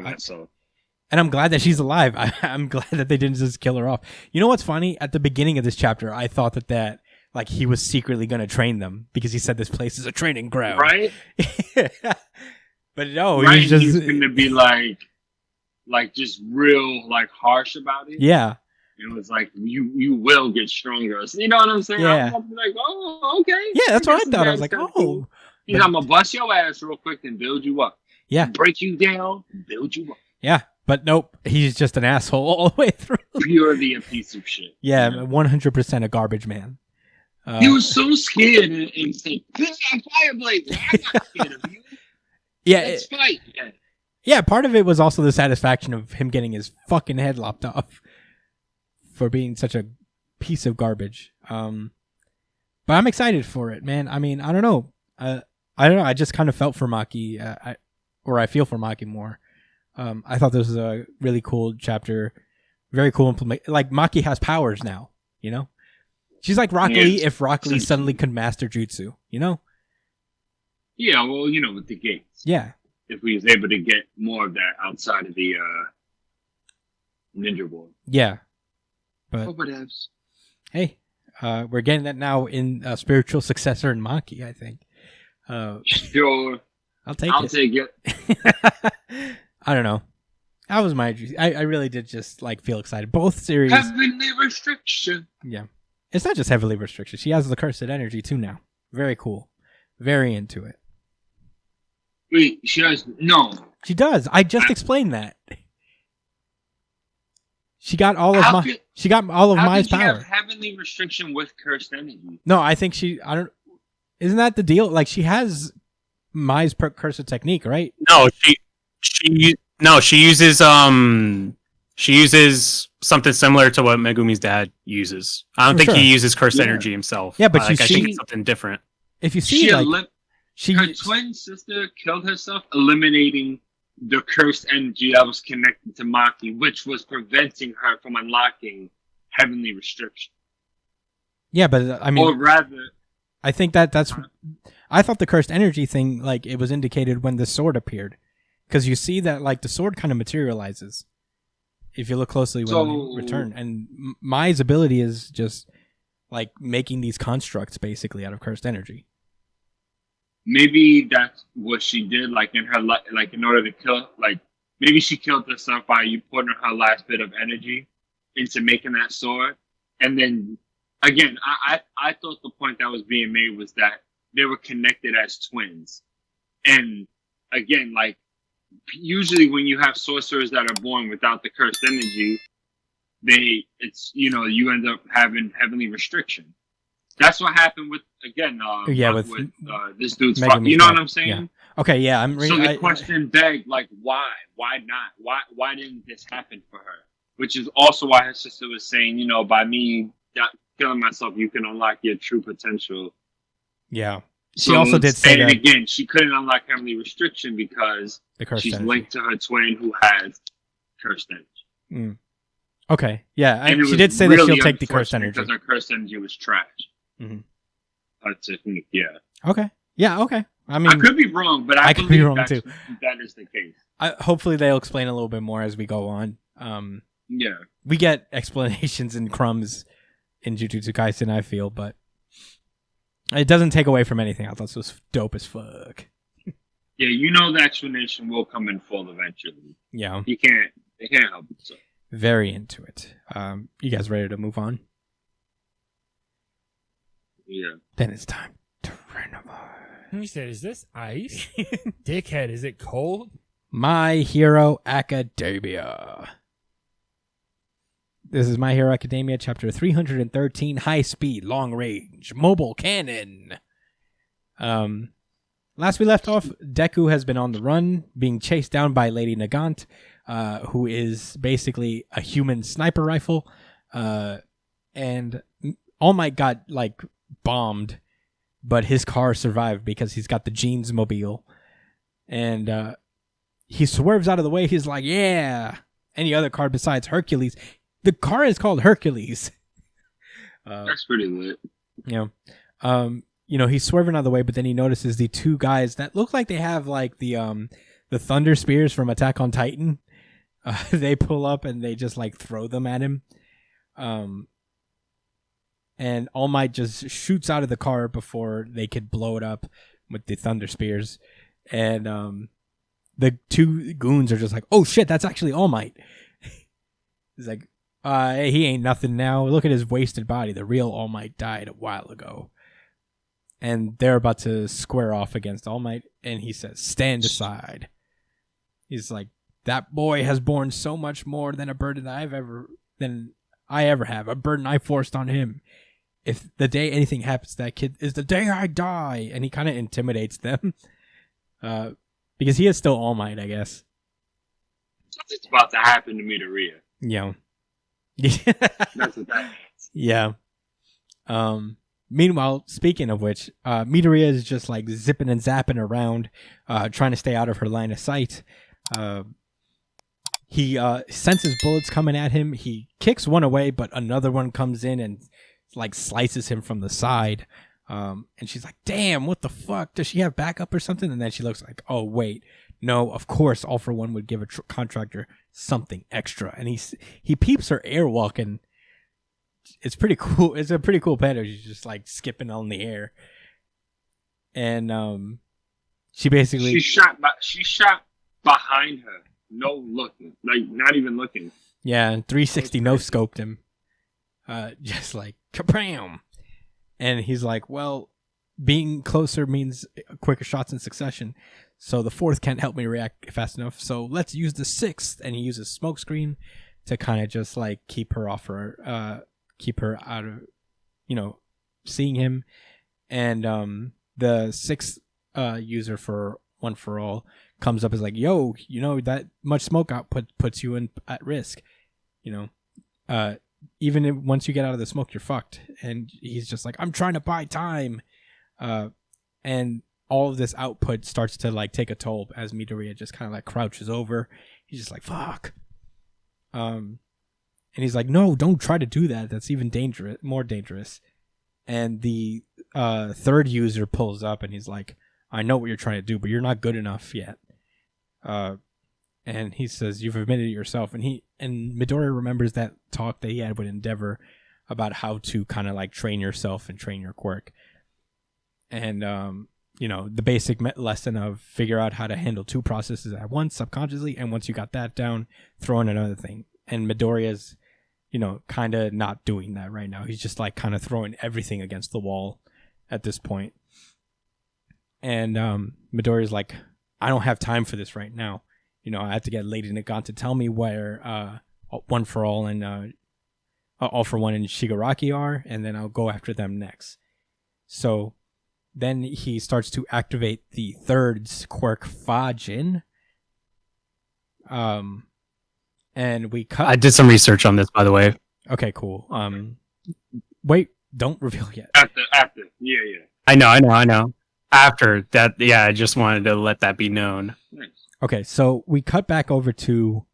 And I'm glad that she's alive. I'm glad that they didn't just kill her off. You know what's funny? At the beginning of this chapter, I thought that like he was secretly going to train them because he said this place is a training ground. Right? But no, right, he's just going to be like just real like harsh about it. Yeah. It was like you will get stronger. You know what I'm saying? Yeah. I'm like, oh, okay. Yeah, that's what I thought. I was like, oh. Cool. He's I'm gonna bust your ass real quick and build you up. Yeah. Break you down, build you up. Yeah. But nope, he's just an asshole all the way through. Purely a piece of shit. Yeah, 100% a garbage man. He was so scared and said, "This is Fireblade. I'm not scared of you." Yeah, let's fight. Yeah, part of it was also the satisfaction of him getting his fucking head lopped off. for being such a piece of garbage. But I'm excited for it, man. I mean, I don't know. I don't know. I just kind of felt for Maki, I feel for Maki more. I thought this was a really cool chapter. Very cool implement. Like, Maki has powers now, you know? She's like Rock Lee if Rock Lee suddenly could master jutsu, you know? Yeah, well, you know, with the gates. Yeah. If we was able to get more of that outside of the Ninja War. Yeah. But, whatevs. hey, we're getting that now in a spiritual successor in Maki, I think. Sure. I'll take it. I don't know. That was my. I really did just like feel excited. Both series. Heavenly restriction. Yeah, it's not just heavily restriction. She has the cursed energy too now. Very cool. Very into it. Wait, she has no. She does. I just explained that. She got all of She got all of Mai's power. How did she have heavenly restriction with cursed energy? No, I think she. I don't. Isn't that the deal? Like, she has Mai's cursed technique, right? No, she uses something similar to what Megumi's dad uses. I don't think he uses cursed energy himself. Yeah, but I think it's something different. If you see, her twin sister killed herself, eliminating the cursed energy that was connected to Maki, which was preventing her from unlocking heavenly restriction. Yeah, but I mean, or rather, I think that's. I thought the cursed energy thing, like, it was indicated when the sword appeared, because you see that, like, the sword kind of materializes if you look closely when you return, and Mai's ability is just like making these constructs basically out of cursed energy. Maybe that's what she did, like in her, like in order to kill, like maybe she killed herself by you putting her last bit of energy into making that sword, and then again, I thought the point that was being made was that they were connected as twins, and again, like usually when you have sorcerers that are born without the cursed energy, you end up having heavenly restriction. That's what happened with with this dude's father. You know what I'm saying? Yeah. Okay, yeah. So the question begged, like, why? Why not? Why didn't this happen for her? Which is also why her sister was saying, you know, by me killing myself, you can unlock your true potential. Yeah. She also did say that again, she couldn't unlock heavenly restriction because she's linked to her twin who has cursed energy. Mm. Okay, yeah, she did say that she'll take the cursed energy because her cursed energy was trash. Mm-hmm. Her technique, yeah. Okay, yeah, okay. I mean, I could be wrong, but I could be wrong too. That is the case. Hopefully, they'll explain a little bit more as we go on. Yeah, we get explanations and crumbs in Jujutsu Kaisen, I feel, but it doesn't take away from anything. I thought this was dope as fuck. Yeah, you know the explanation will come in full eventually. Yeah, they can't help it. So. Very into it. You guys ready to move on? Yeah. Then it's time to renovate. He said, "Is this ice? Dickhead, is it cold?" My Hero Academia. This is My Hero Academia, chapter 313, High Speed, Long Range, Mobile Cannon. Last we left off, Deku has been on the run, being chased down by Lady Nagant, who is basically a human sniper rifle. And All Might got, like, bombed, but his car survived because he's got the Jeans Mobile. And he swerves out of the way. He's like, yeah, any other car besides Hercules. The car is called Hercules. That's pretty lit. Yeah. He's swerving out of the way, but then he notices the two guys that look like they have like the thunder spears from Attack on Titan. They pull up and they just like throw them at him. And All Might just shoots out of the car before they could blow it up with the thunder spears. And the two goons are just like, oh shit, that's actually All Might. He's like, he ain't nothing now. Look at his wasted body. The real All Might died a while ago. And they're about to square off against All Might, and he says, stand aside. He's like, that boy has borne so much more than a burden than I ever have. A burden I forced on him. If the day anything happens to that kid is the day I die. And he kind of intimidates them. Because he is still All Might, I guess. It's about to happen to Midoriya. Yeah. That's what that means. Yeah. Meanwhile, speaking of which, Midoriya is just like zipping and zapping around, trying to stay out of her line of sight. He senses bullets coming at him. He kicks one away, but another one comes in and like slices him from the side. And she's like, damn, what the fuck? Does she have backup or something? And then she looks like, oh, wait. No, of course, All For One would give a contractor something extra. And he peeps her airwalk, and it's pretty cool. It's a pretty cool pattern. She's just like skipping on the air. And she basically... She shot behind her. No looking. Like, not even looking. Yeah, and 360 no-scoped him. Just like, kabam! And he's like, well, being closer means quicker shots in succession. So the fourth can't help me react fast enough. So let's use the sixth. And he uses smoke screen to kind of just like keep her off her, keep her out of, seeing him. And the sixth user for One For All comes up as like, yo, that much smoke output puts you at risk. Even if, once you get out of the smoke, you're fucked. And he's just like, I'm trying to buy time. And all of this output starts to like take a toll as Midoriya just kind of like crouches over. He's just like, fuck. And he's like, no, don't try to do that. That's even more dangerous. And the third user pulls up and he's like, I know what you're trying to do, but you're not good enough yet. And he says, you've admitted it yourself. And Midoriya remembers that talk that he had with Endeavor about how to kind of like train yourself and train your quirk. And, the basic lesson of figure out how to handle two processes at once subconsciously. And once you got that down, throw in another thing. And Midoriya's, kind of not doing that right now. He's just like kind of throwing everything against the wall at this point. And Midoriya's like, I don't have time for this right now. I have to get Lady Nagant to tell me where One For All and All For One and Shigaraki are, and then I'll go after them next. So then he starts to activate the third quirk, Fajin. And we cut. I did some research on this, by the way. Okay, cool. Wait, don't reveal yet. After. Yeah. I know. After that, yeah, I just wanted to let that be known. Nice. Okay, so we cut back over to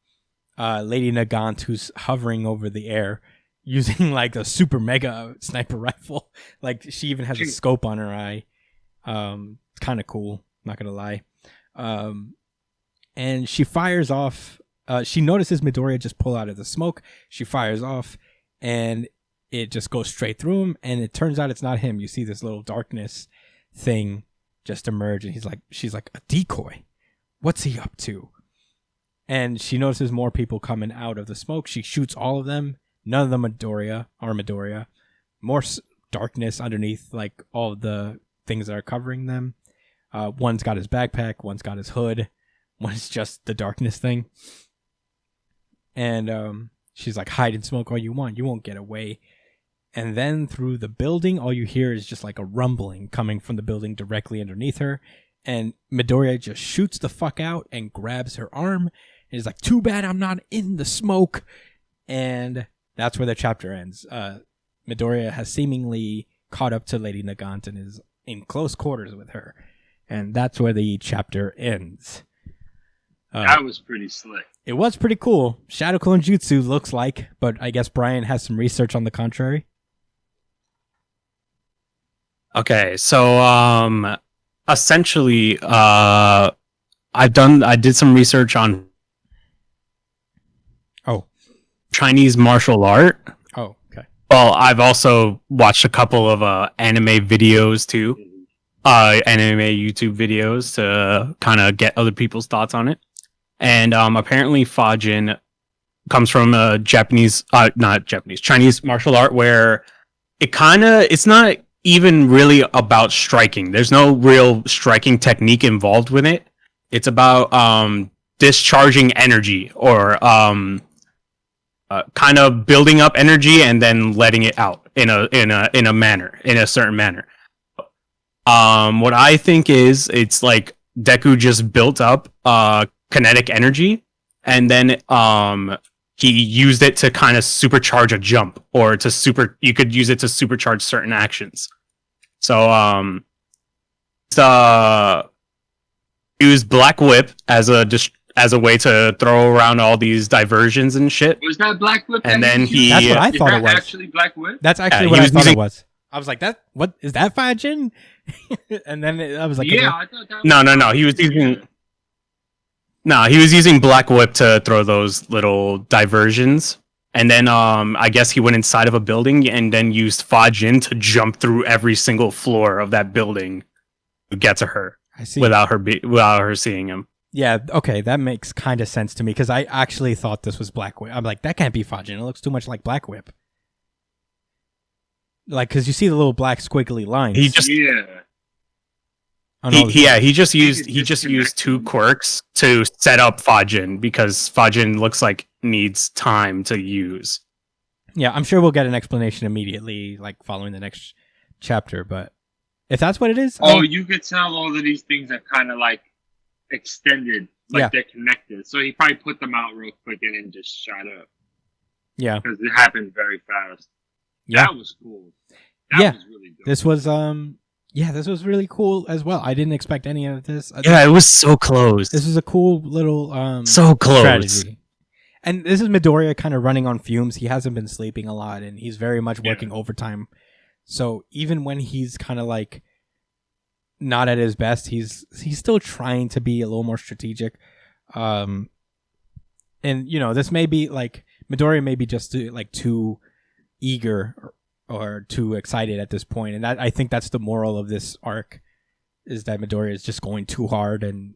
Lady Nagant, who's hovering over the air using like a super mega sniper rifle. Like she even has a scope on her eye. Kind of cool, not gonna lie. And she fires off. She notices Midoriya just pull out of the smoke. She fires off, and it just goes straight through him. And it turns out it's not him. You see this little darkness thing just emerge, and she's like, a decoy. What's he up to? And she notices more people coming out of the smoke. She shoots all of them. None of them are Midoriya. More darkness underneath, like all of the things that are covering them. One's got his backpack. One's got his hood. One's just the darkness thing. And she's like, hide and smoke all you want. You won't get away. And then through the building, all you hear is just like a rumbling coming from the building directly underneath her. And Midoriya just shoots the fuck out and grabs her arm. And is like, too bad I'm not in the smoke. And that's where the chapter ends. Midoriya has seemingly caught up to Lady Nagant and is in close quarters with her. And that's where the chapter ends. That was pretty slick. It was pretty cool. Shadow Clone Jutsu looks like, but I guess Brian has some research on the contrary. Okay, so essentially, I did some research on Chinese martial art. Oh, okay. Well, I've also watched a couple of anime videos too, anime YouTube videos to kind of get other people's thoughts on it. And apparently, Fajin comes from Chinese martial art where it's not even really about striking. There's no real striking technique involved with it. It's about discharging energy or kind of building up energy and then letting it out in a certain manner. What I think is it's like Deku just built up kinetic energy and then he used it to kind of supercharge a jump, or you could use it to supercharge certain actions. So use Black Whip as a way to throw around all these diversions and shit. Was that Black Whip? And then That's what I thought it was. Actually, Black Whip. That's actually Yeah, what he I was thought using- it was. I was like, what is that Fajin? And then I was like, Yeah, I thought that. No. He was using Black Whip to throw those little diversions. And then I guess he went inside of a building and then used Fajin to jump through every single floor of that building to get to her I see. without her seeing him. Yeah, okay, that makes kind of sense to me because I actually thought this was Black Whip. I'm like, that can't be Fajin. It looks too much like Black Whip. Like, because you see the little black squiggly lines. He just on all the- he just used two quirks to set up Fajin because Fajin looks like needs time to use. Yeah, I'm sure we'll get an explanation immediately, like following the next chapter. But if that's what it is, Oh, you could tell all of these things are kind of like extended, like Yeah. they're connected. So he probably put them out real quick and then just shot up yeah, because it happened very fast. Yeah. That was cool. That Yeah. was really dope. this was really cool as well. I didn't expect any of this. Yeah, it was so close. This was a cool little So close. strategy. And this is Midoriya kind of running on fumes. He hasn't been sleeping a lot, and he's very much working overtime. So even when he's kind of like not at his best, he's still trying to be a little more strategic. And this may be like Midoriya may be just like too eager or too excited at this point, and I think that's the moral of this arc is that Midoriya is just going too hard, and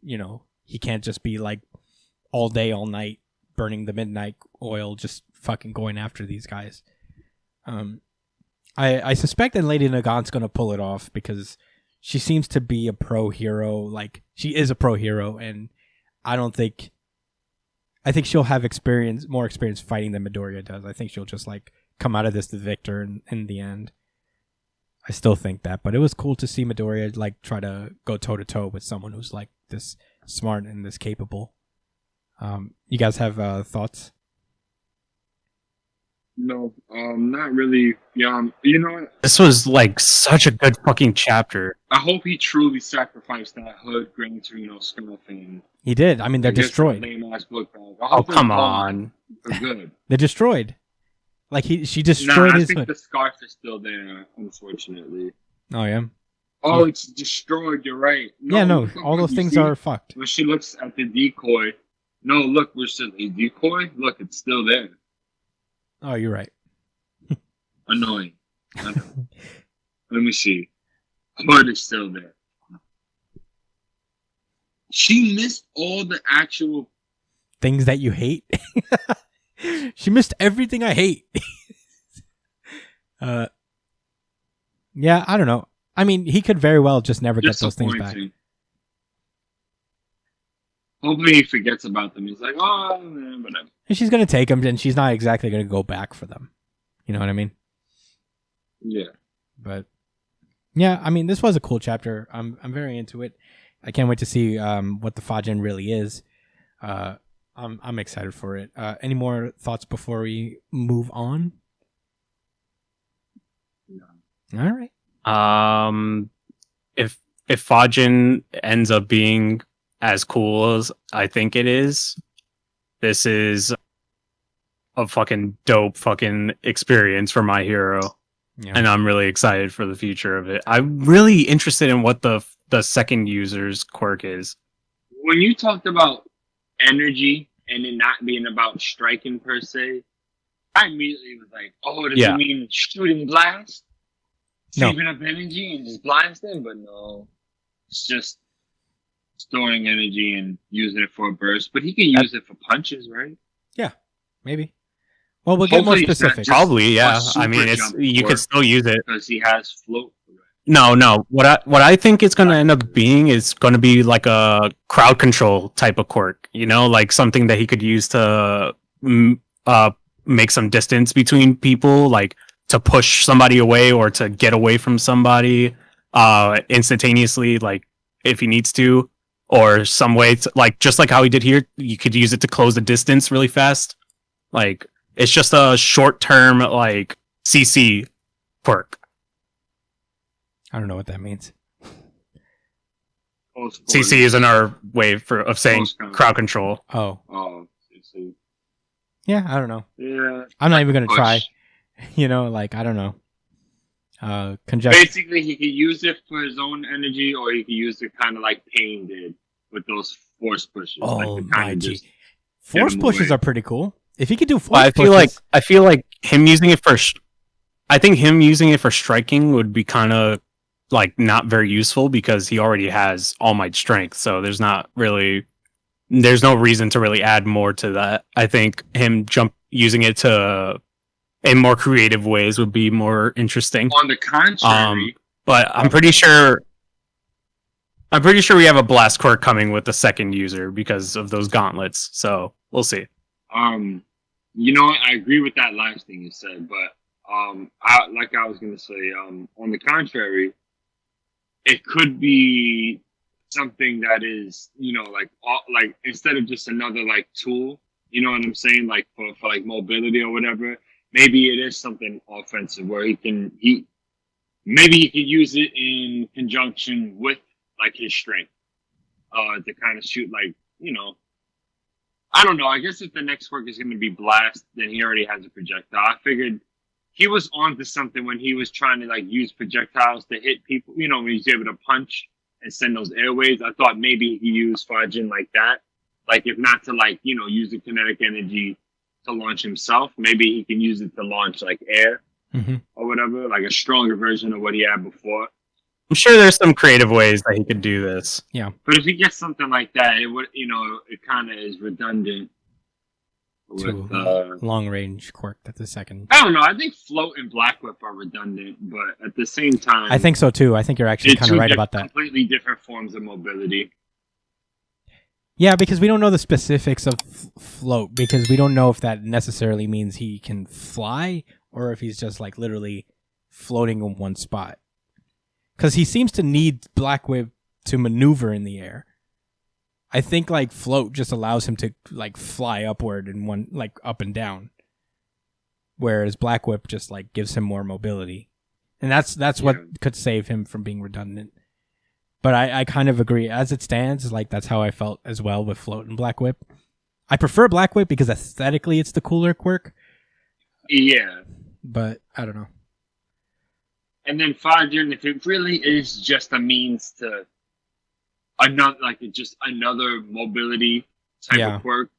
he can't just be like all day, all night, burning the midnight oil, just fucking going after these guys. I suspect that Lady Nagant's gonna pull it off because she seems to be a pro hero. Like she is a pro hero, and I think she'll have more experience fighting than Midoriya does. I think she'll just like come out of this the victor in the end. I still think that, but it was cool to see Midoriya like try to go toe to toe with someone who's like this smart and this capable. You guys have thoughts? No, not really. Yeah, you know what? This was like such a good fucking chapter. I hope he truly sacrificed that hood Gran Torino scarf and He did. I mean, they're destroyed. Lame-ass book bag. I Oh, hope they're come gone on. for good. They're destroyed. Like she Nah, destroyed I his think hood. the scarf is still there, unfortunately. Oh yeah. Oh, it's destroyed. You're right. No, look all what those you things see are fucked. when she looks at the decoy. No, look, we're still a decoy. Look, it's still there. Oh, you're right. Annoying. Let me see. Hood is still there. She missed all the actual. Things that you hate. She missed everything I hate. Yeah, I don't know. I mean, he could very well just never get those things back. Disappointing. Hopefully he forgets about them. He's like, oh, man, whatever. And she's gonna take them, and she's not exactly gonna go back for them. You know what I mean? Yeah. But yeah, I mean, this was a cool chapter. I'm very into it. I can't wait to see what the Fajin really is. I'm excited for it. Any more thoughts before we move on? No. All right. If Fajin ends up being as cool as I think it is, this is a fucking dope fucking experience for my hero. Yeah. And I'm really excited for the future of it. I'm really interested in what the second user's quirk is. When you talked about energy and it not being about striking per se, I immediately was like, oh, does Yeah. it mean shooting blast? No. Saving up energy and just blasting? But no. It's just storing energy and using it for a burst. But he can use it for punches, right? Maybe. Well, we'll get more Hopefully it's not specific. just- Probably, yeah. a super I mean, jump you quirk. could still use it. Because he has float. No. What I think it's gonna end up being is gonna be like a crowd control type of quirk. You know, like something that he could use to make some distance between people, like to push somebody away or to get away from somebody instantaneously, like if he needs to, or some way to, like just like how he did here, you could use it to close the distance really fast. Like, it's just a short-term, like, CC quirk. I don't know what that means. CC is another way of saying crowd control. Oh. Oh, CC. Yeah, I don't know. Yeah. I'm not even gonna Push. try. You know, like, I don't know. Conjecture. Basically, he could use it for his own energy, or he could use it kind of like Pain did with those force pushes. Oh like my G. just Force him pushes away. are pretty cool. If he could do force Well, pushes, I feel like him using it for. I think him using it for striking would be kind of like not very useful because he already has All Might strength. So there's no reason to really add more to that. I think him using it to in more creative ways would be more interesting. On the contrary, But I'm pretty sure we have a blast quirk coming with the second user because of those gauntlets. So we'll see. you know what? I agree with that last thing you said, but I was gonna say, on the contrary, it could be something that is, like instead of just another like tool, you know what I'm saying, like for like mobility or whatever. Maybe it is something offensive where maybe he could use it in conjunction with like his strength, to kind of shoot like, I don't know. I guess if the next quirk is going to be blast, then he already has a projectile. I figured he was onto something when he was trying to like use projectiles to hit people. When he's able to punch and send those airwaves. I thought maybe he used Fajin like that. Like if not to like use the kinetic energy to launch himself, maybe he can use it to launch like air or whatever, like a stronger version of what he had before. I'm sure there's some creative ways that he could do this. Yeah. But if he gets something like that, it would, it kind of is redundant with, long range quirk. That's the second. I don't know. I think Float and Black Whip are redundant, but at the same time, I think so too. I think you're actually kind of right about that. Completely different forms of mobility. Yeah, because we don't know the specifics of float, because we don't know if that necessarily means he can fly or if he's just like literally floating in one spot. Because he seems to need Black Whip to maneuver in the air. I think like float just allows him to like fly upward and one like up and down, whereas Black Whip just like gives him more mobility, and that's what could save him from being redundant. But I kind of agree. As it stands, like that's how I felt as well with Float and Black Whip. I prefer Black Whip because aesthetically it's the cooler quirk. Yeah. But I don't know. And then Fajin, if it really is just a means to another mobility type of quirk,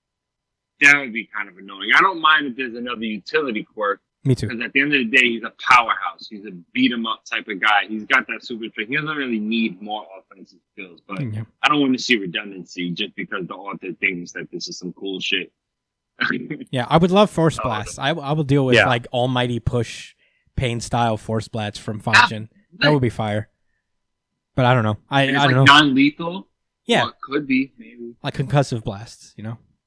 that would be kind of annoying. I don't mind if there's another utility quirk. Me too. Because at the end of the day, he's a powerhouse. He's a beat 'em up type of guy. He's got that super strength. He doesn't really need more offensive skills. But I don't want to see redundancy just because the author thinks that this is some cool shit. Yeah, I would love Force Blast. I will deal with like almighty push pain style Force Blast from Fajin. That would be fire. But I don't know. I don't know. Non-lethal? Yeah. Well, it could be, maybe. Like concussive blasts,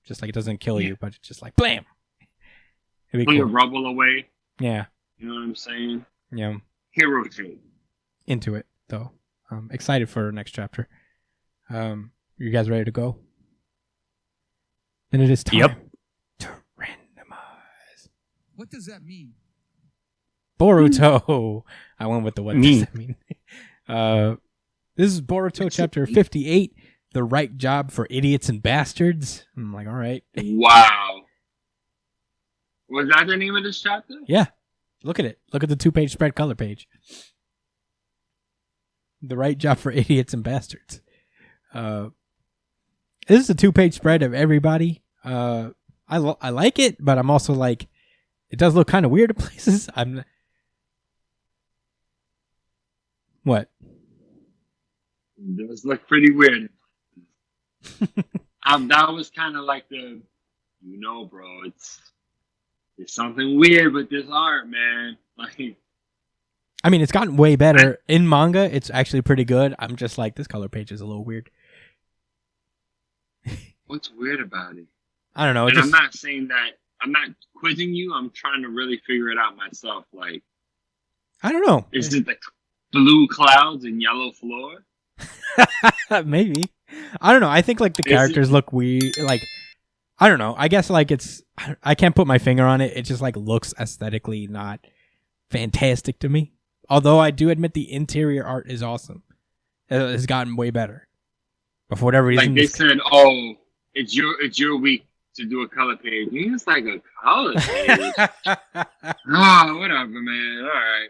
Just like it doesn't kill you, but it's just like blam. It'd be Pull your cool. rubble away. Yeah. You know what I'm saying? Yeah. Hero shape. Into it, though. I'm excited for next chapter. You guys ready to go? Then it is time to randomize. What does that mean? Boruto. I went with the what does that mean? This is Boruto chapter 58, The Right Job for Idiots and Bastards. I'm like, all right. Wow. Was that the name of this chapter? Yeah. Look at it. Look at the 2-page spread color page. The Right Job for Idiots and Bastards. This is a 2-page spread of everybody. I like it, but I'm also like, it does look kind of weird at places. What? It does look pretty weird. That was kind of like bro, it's something weird with this art, man. Like, I mean, it's gotten way better. In manga, it's actually pretty good. I'm just like, this color page is a little weird. What's weird about it? I don't know. And I'm not saying that, I'm not quizzing you. I'm trying to really figure it out myself. Like, I don't know. Is it the blue clouds and yellow floor? Maybe. I don't know. I think like the characters look weird. Like, I don't know. I guess like I can't put my finger on it. It just like looks aesthetically not fantastic to me. Although I do admit the interior art is awesome. It has gotten way better. But for whatever reason, Like they said, "Oh, it's your week to do a color page." It's like a color page. Whatever, man. All right.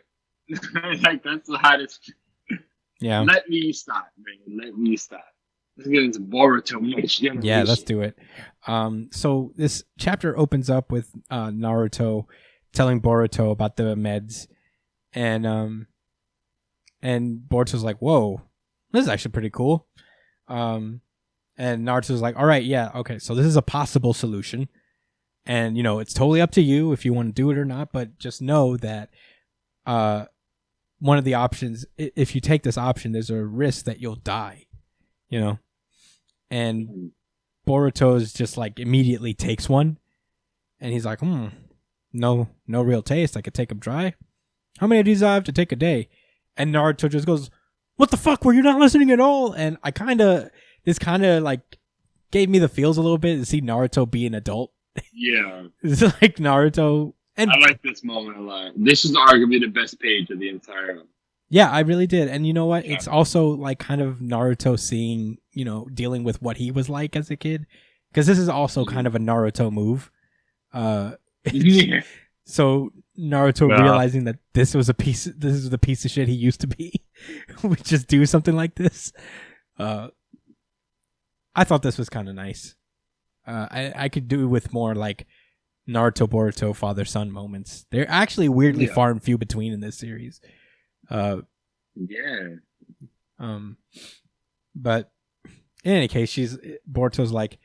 Like that's the hottest. yeah. Let me stop, man. Let me stop. Let's get into Boruto next generation. Yeah, let's do it. So this chapter opens up with Naruto telling Boruto about the meds, and Boruto's like, "Whoa, this is actually pretty cool." And Naruto's like, "All right, yeah, okay, so this is a possible solution, and it's totally up to you if you want to do it or not, but just know that one of the options, if you take this option, there's a risk that you'll die, And Boruto's just like immediately takes one, and he's like, no real taste. I could take them dry. How many of these do I have to take a day? And Naruto just goes, "What the fuck? Were you not listening at all?" And this kind of like gave me the feels a little bit to see Naruto be an adult. Yeah. It's like Naruto. And I like this moment a lot. This is arguably the best page of the entire. yeah, I really did. And you know what? Yeah. It's also like kind of Naruto seeing, dealing with what he was like as a kid. Because this is also kind of a Naruto move. Yeah. So Naruto realizing that this is the piece of shit he used to be, would just do something like this. I thought this was kind of nice. I could do with more like Naruto Boruto father son moments. They're actually weirdly far and few between in this series. Yeah. But in any case, Boruto's like,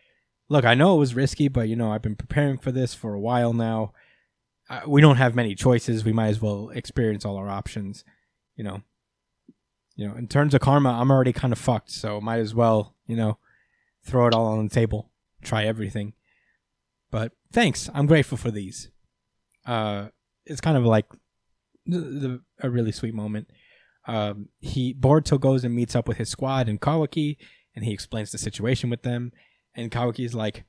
"Look, I know it was risky, but I've been preparing for this for a while now. We don't have many choices. We might as well experience all our options. In terms of karma, I'm already kind of fucked, so might as well, throw it all on the table, try everything. But thanks, I'm grateful for these." It's kind of like a really sweet moment. Boruto goes and meets up with his squad and Kawaki, and he explains the situation with them. And Kawaki's like,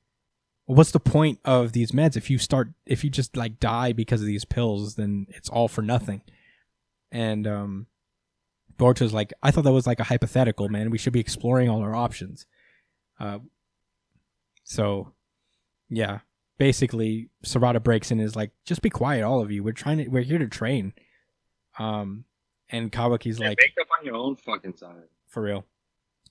"Well, what's the point of these meds if you just like die because of these pills? Then it's all for nothing." And Boruto's like, "I thought that was like a hypothetical, man. We should be exploring all our options." So, yeah. Basically, Sarada breaks in and is like, "Just be quiet, all of you. We're here to train." And Kawaki's like, make up on your own fucking side. for real.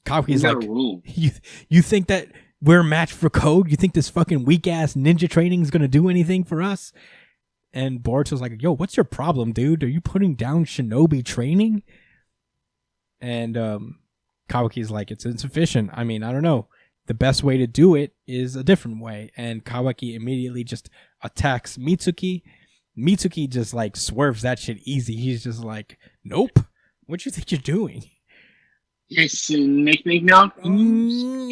Kawaki's You like, got a rule. you think that we're a match for code? You think this fucking weak ass ninja training is gonna do anything for us? And Boruto's like, "Yo, what's your problem, dude? Are you putting down shinobi training?" And Kawaki's like, "It's insufficient. I mean, I don't know. The best way to do it is a different way." And Kawaki immediately just attacks Mitsuki. Mitsuki just like swerves that shit easy. He's just like, "Nope. What you think you're doing?" Yes, nick knock. And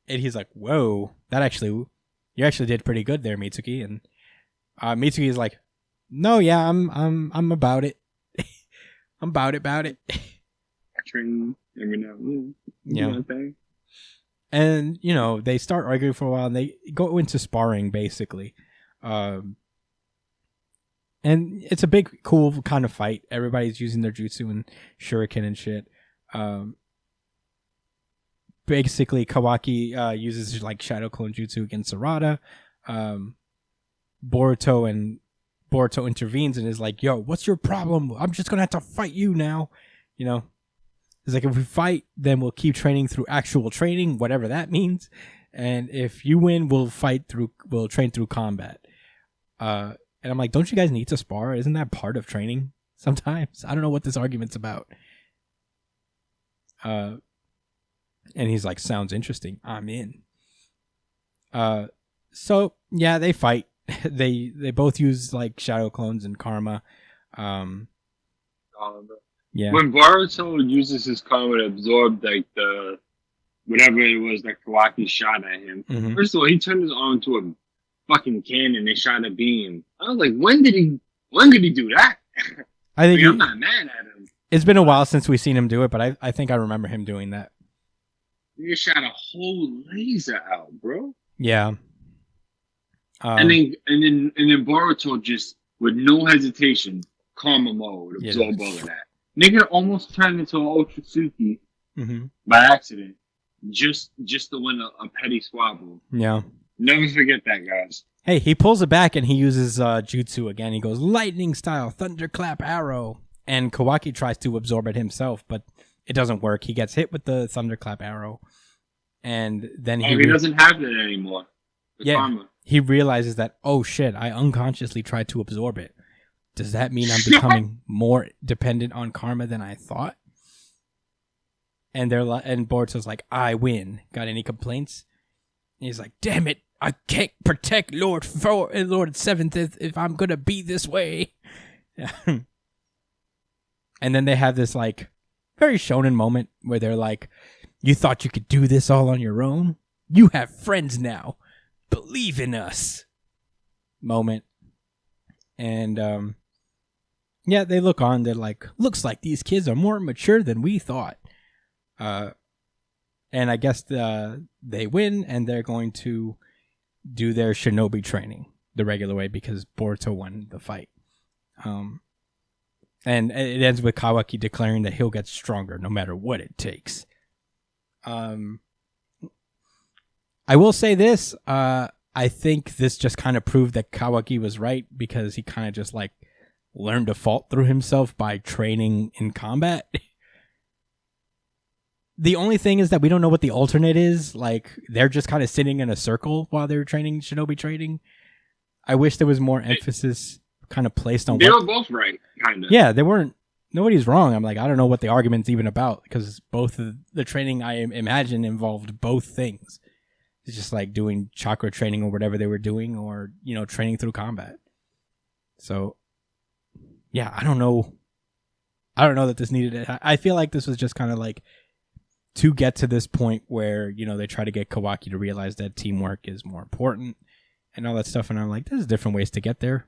he's like, "Whoa, you actually did pretty good there, Mitsuki." And Mitsuki is like, "No, yeah, I'm about it. I'm about it." I train every now and then. Yeah. And they start arguing for a while, and they go into sparring basically. And it's a big, cool kind of fight. Everybody's using their jutsu and shuriken and shit. Basically, Kawaki uses like Shadow Clone Jutsu against Sarada. Boruto intervenes and is like, "Yo, what's your problem? I'm just gonna have to fight you now." It's like, if we fight, then we'll keep training through actual training, whatever that means. And if you win, we'll train through combat. And I'm like, don't you guys need to spar? Isn't that part of training sometimes? I don't know what this argument's about. And he's like, "Sounds interesting. I'm in." So yeah, they fight. they both use like shadow clones and karma. Yeah. When Boruto uses his karma to absorb like the whatever it was that Kawaki shot at him, first of all, he turned his arm into a fucking cannon and shot a beam. I was like, when did he do that? I think I'm not mad at him. It's been a while since we've seen him do it, but I think I remember him doing that. You shot a whole laser out, bro. Yeah. And then Boruto just with no hesitation, karma mode, absorb all of that. Nigga almost turned into an Otsutsuki by accident, just to win a petty squabble. Yeah. Never forget that, guys. Hey, he pulls it back and he uses jutsu again. He goes lightning style, thunderclap arrow, and Kawaki tries to absorb it himself, but it doesn't work. He gets hit with the thunderclap arrow, and then he doesn't have that anymore. Karma. He realizes that, oh shit, I unconsciously tried to absorb it. Does that mean I'm becoming more dependent on karma than I thought? And and Boruto's like, I win. Got any complaints? And he's like, damn it, I can't protect Lord Seventh if I'm gonna be this way. And then they have this like very shonen moment where they're like, you thought you could do this all on your own? You have friends now. Believe in us. Moment. And yeah, they look on, they're like, looks like these kids are more mature than we thought. And I guess they win, and they're going to do their shinobi training the regular way because Boruto won the fight. And it ends with Kawaki declaring that he'll get stronger no matter what it takes. I will say this. I think this just kind of proved that Kawaki was right because he kind of just like learned to fault through himself by training in combat. The only thing is that we don't know what the alternate is. Like, they're just kind of sitting in a circle while they're training shinobi training. I wish there was more emphasis kind of placed on they were both right, kind of. Yeah, they weren't. Nobody's wrong. I'm like, I don't know what the argument's even about because both of the training I imagine involved both things. It's just like doing chakra training or whatever they were doing, or, you know, training through combat. So, yeah, I don't know. I don't know that this needed it. I feel like this was just kind of like to get to this point where, you know, they try to get Kawaki to realize that teamwork is more important and all that stuff. And I'm like, there's different ways to get there.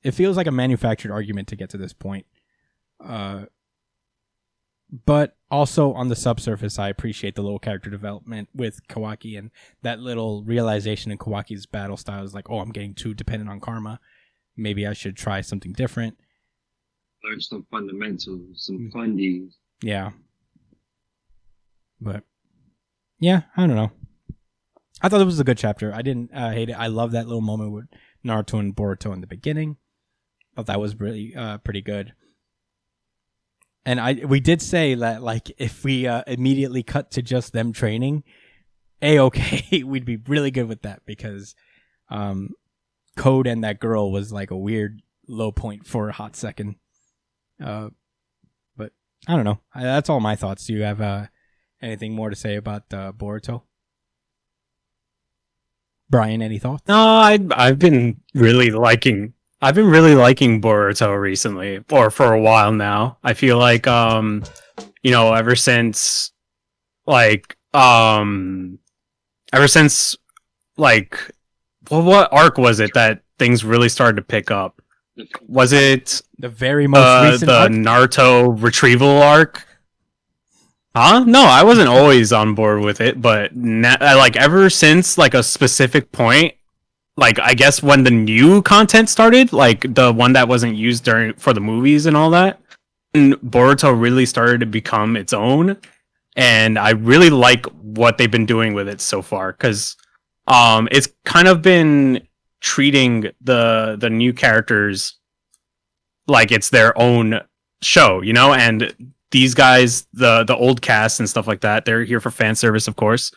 It feels like a manufactured argument to get to this point. But also on the subsurface, I appreciate the little character development with Kawaki and that little realization in Kawaki's battle style is like, oh, I'm getting too dependent on karma. Maybe I should try something different. Learn some fundamentals, some fundies. Yeah. But, yeah, I don't know. I thought it was a good chapter. I didn't hate it. I love that little moment with Naruto and Boruto in the beginning. Thought that was really pretty good. And we did say that, like, if we immediately cut to just them training, A-okay, we'd be really good with that because Code and that girl was like a weird low point for a hot second. But I don't know. That's all my thoughts. Do you have anything more to say about Boruto? Brian, any thoughts? No, I've been really liking Boruto recently, or for a while now. I feel like you know, ever since what arc was it that things really started to pick up? Was it the very most recent the arc? Naruto retrieval arc? Huh? No, I wasn't always on board with it, but like ever since like a specific point, like I guess when the new content started, like the one that wasn't used for the movies and all that, and Boruto really started to become its own, and I really like what they've been doing with it so far because it's kind of been treating the new characters like it's their own show, you know, and these guys, the old cast and stuff like that, they're here for fan service, of course,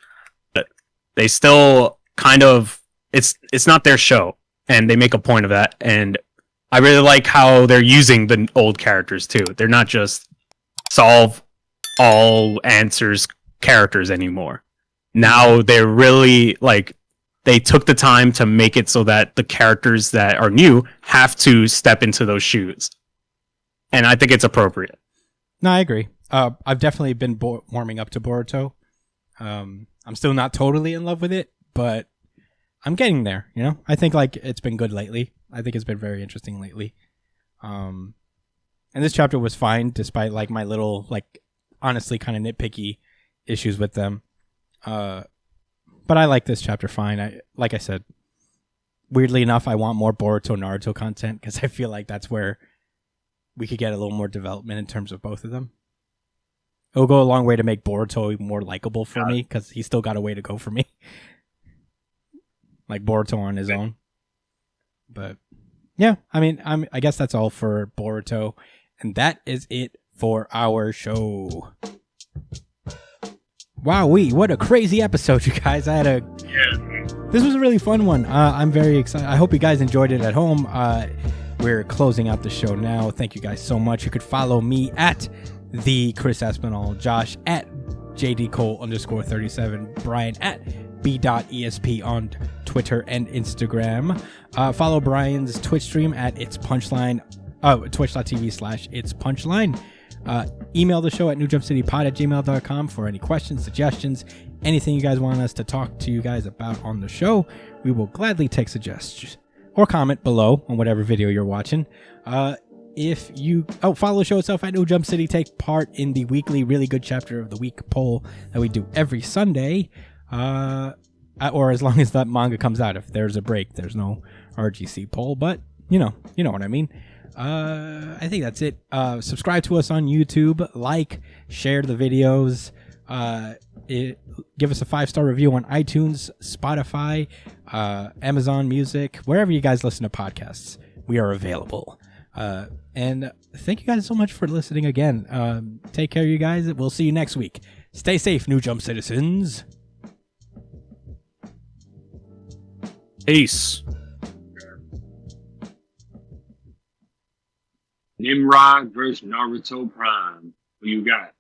but they still kind of it's not their show, and they make a point of that. And I really like how they're using the old characters too. They're not just solve all answers characters anymore. Now they're really like they took the time to make it so that the characters that are new have to step into those shoes, and I think it's appropriate. No, I agree. I've definitely been warming up to Boruto. I'm still not totally in love with it, but I'm getting there, you know? I think like it's been good lately. I think it's been very interesting lately. And this chapter was fine despite like my little like honestly kind of nitpicky issues with them. But I like this chapter fine. Like I said, weirdly enough, I want more Boruto Naruto content because I feel like that's where we could get a little more development in terms of both of them. It'll go a long way to make Boruto more likable for me because he's still got a way to go for me. Like Boruto on his own. But yeah, I mean, I guess that's all for Boruto. And that is it for our show. Wowee, what a crazy episode, you guys. This was a really fun one. I'm very excited. I hope you guys enjoyed it at home. We're closing out the show now. Thank you guys so much. You could follow me at the Chris Aspinall, Josh at JDCole_37, Brian at B.ESP on Twitter and Instagram. Follow Brian's Twitch stream at It's Punchline, twitch.tv/It's Punchline. Email the show at newjumpcitypod@gmail.com for any questions, suggestions, anything you guys want us to talk to you guys about on the show. We will gladly take suggestions or comment below on whatever video you're watching. If you follow the show itself at New Jump City, take part in the weekly really good chapter of the week poll that we do every Sunday, or as long as that manga comes out. If there's a break, there's no RGC poll, but you know what I mean. I think that's it. Subscribe to us on YouTube, like, share the videos, give us a 5-star review on iTunes, Spotify, Amazon Music, wherever you guys listen to podcasts. We are available. And thank you guys so much for listening again. Take care, you guys. We'll see you next week. Stay safe, New Jump citizens. Peace. Nimrod versus Naruto Prime. Who you got?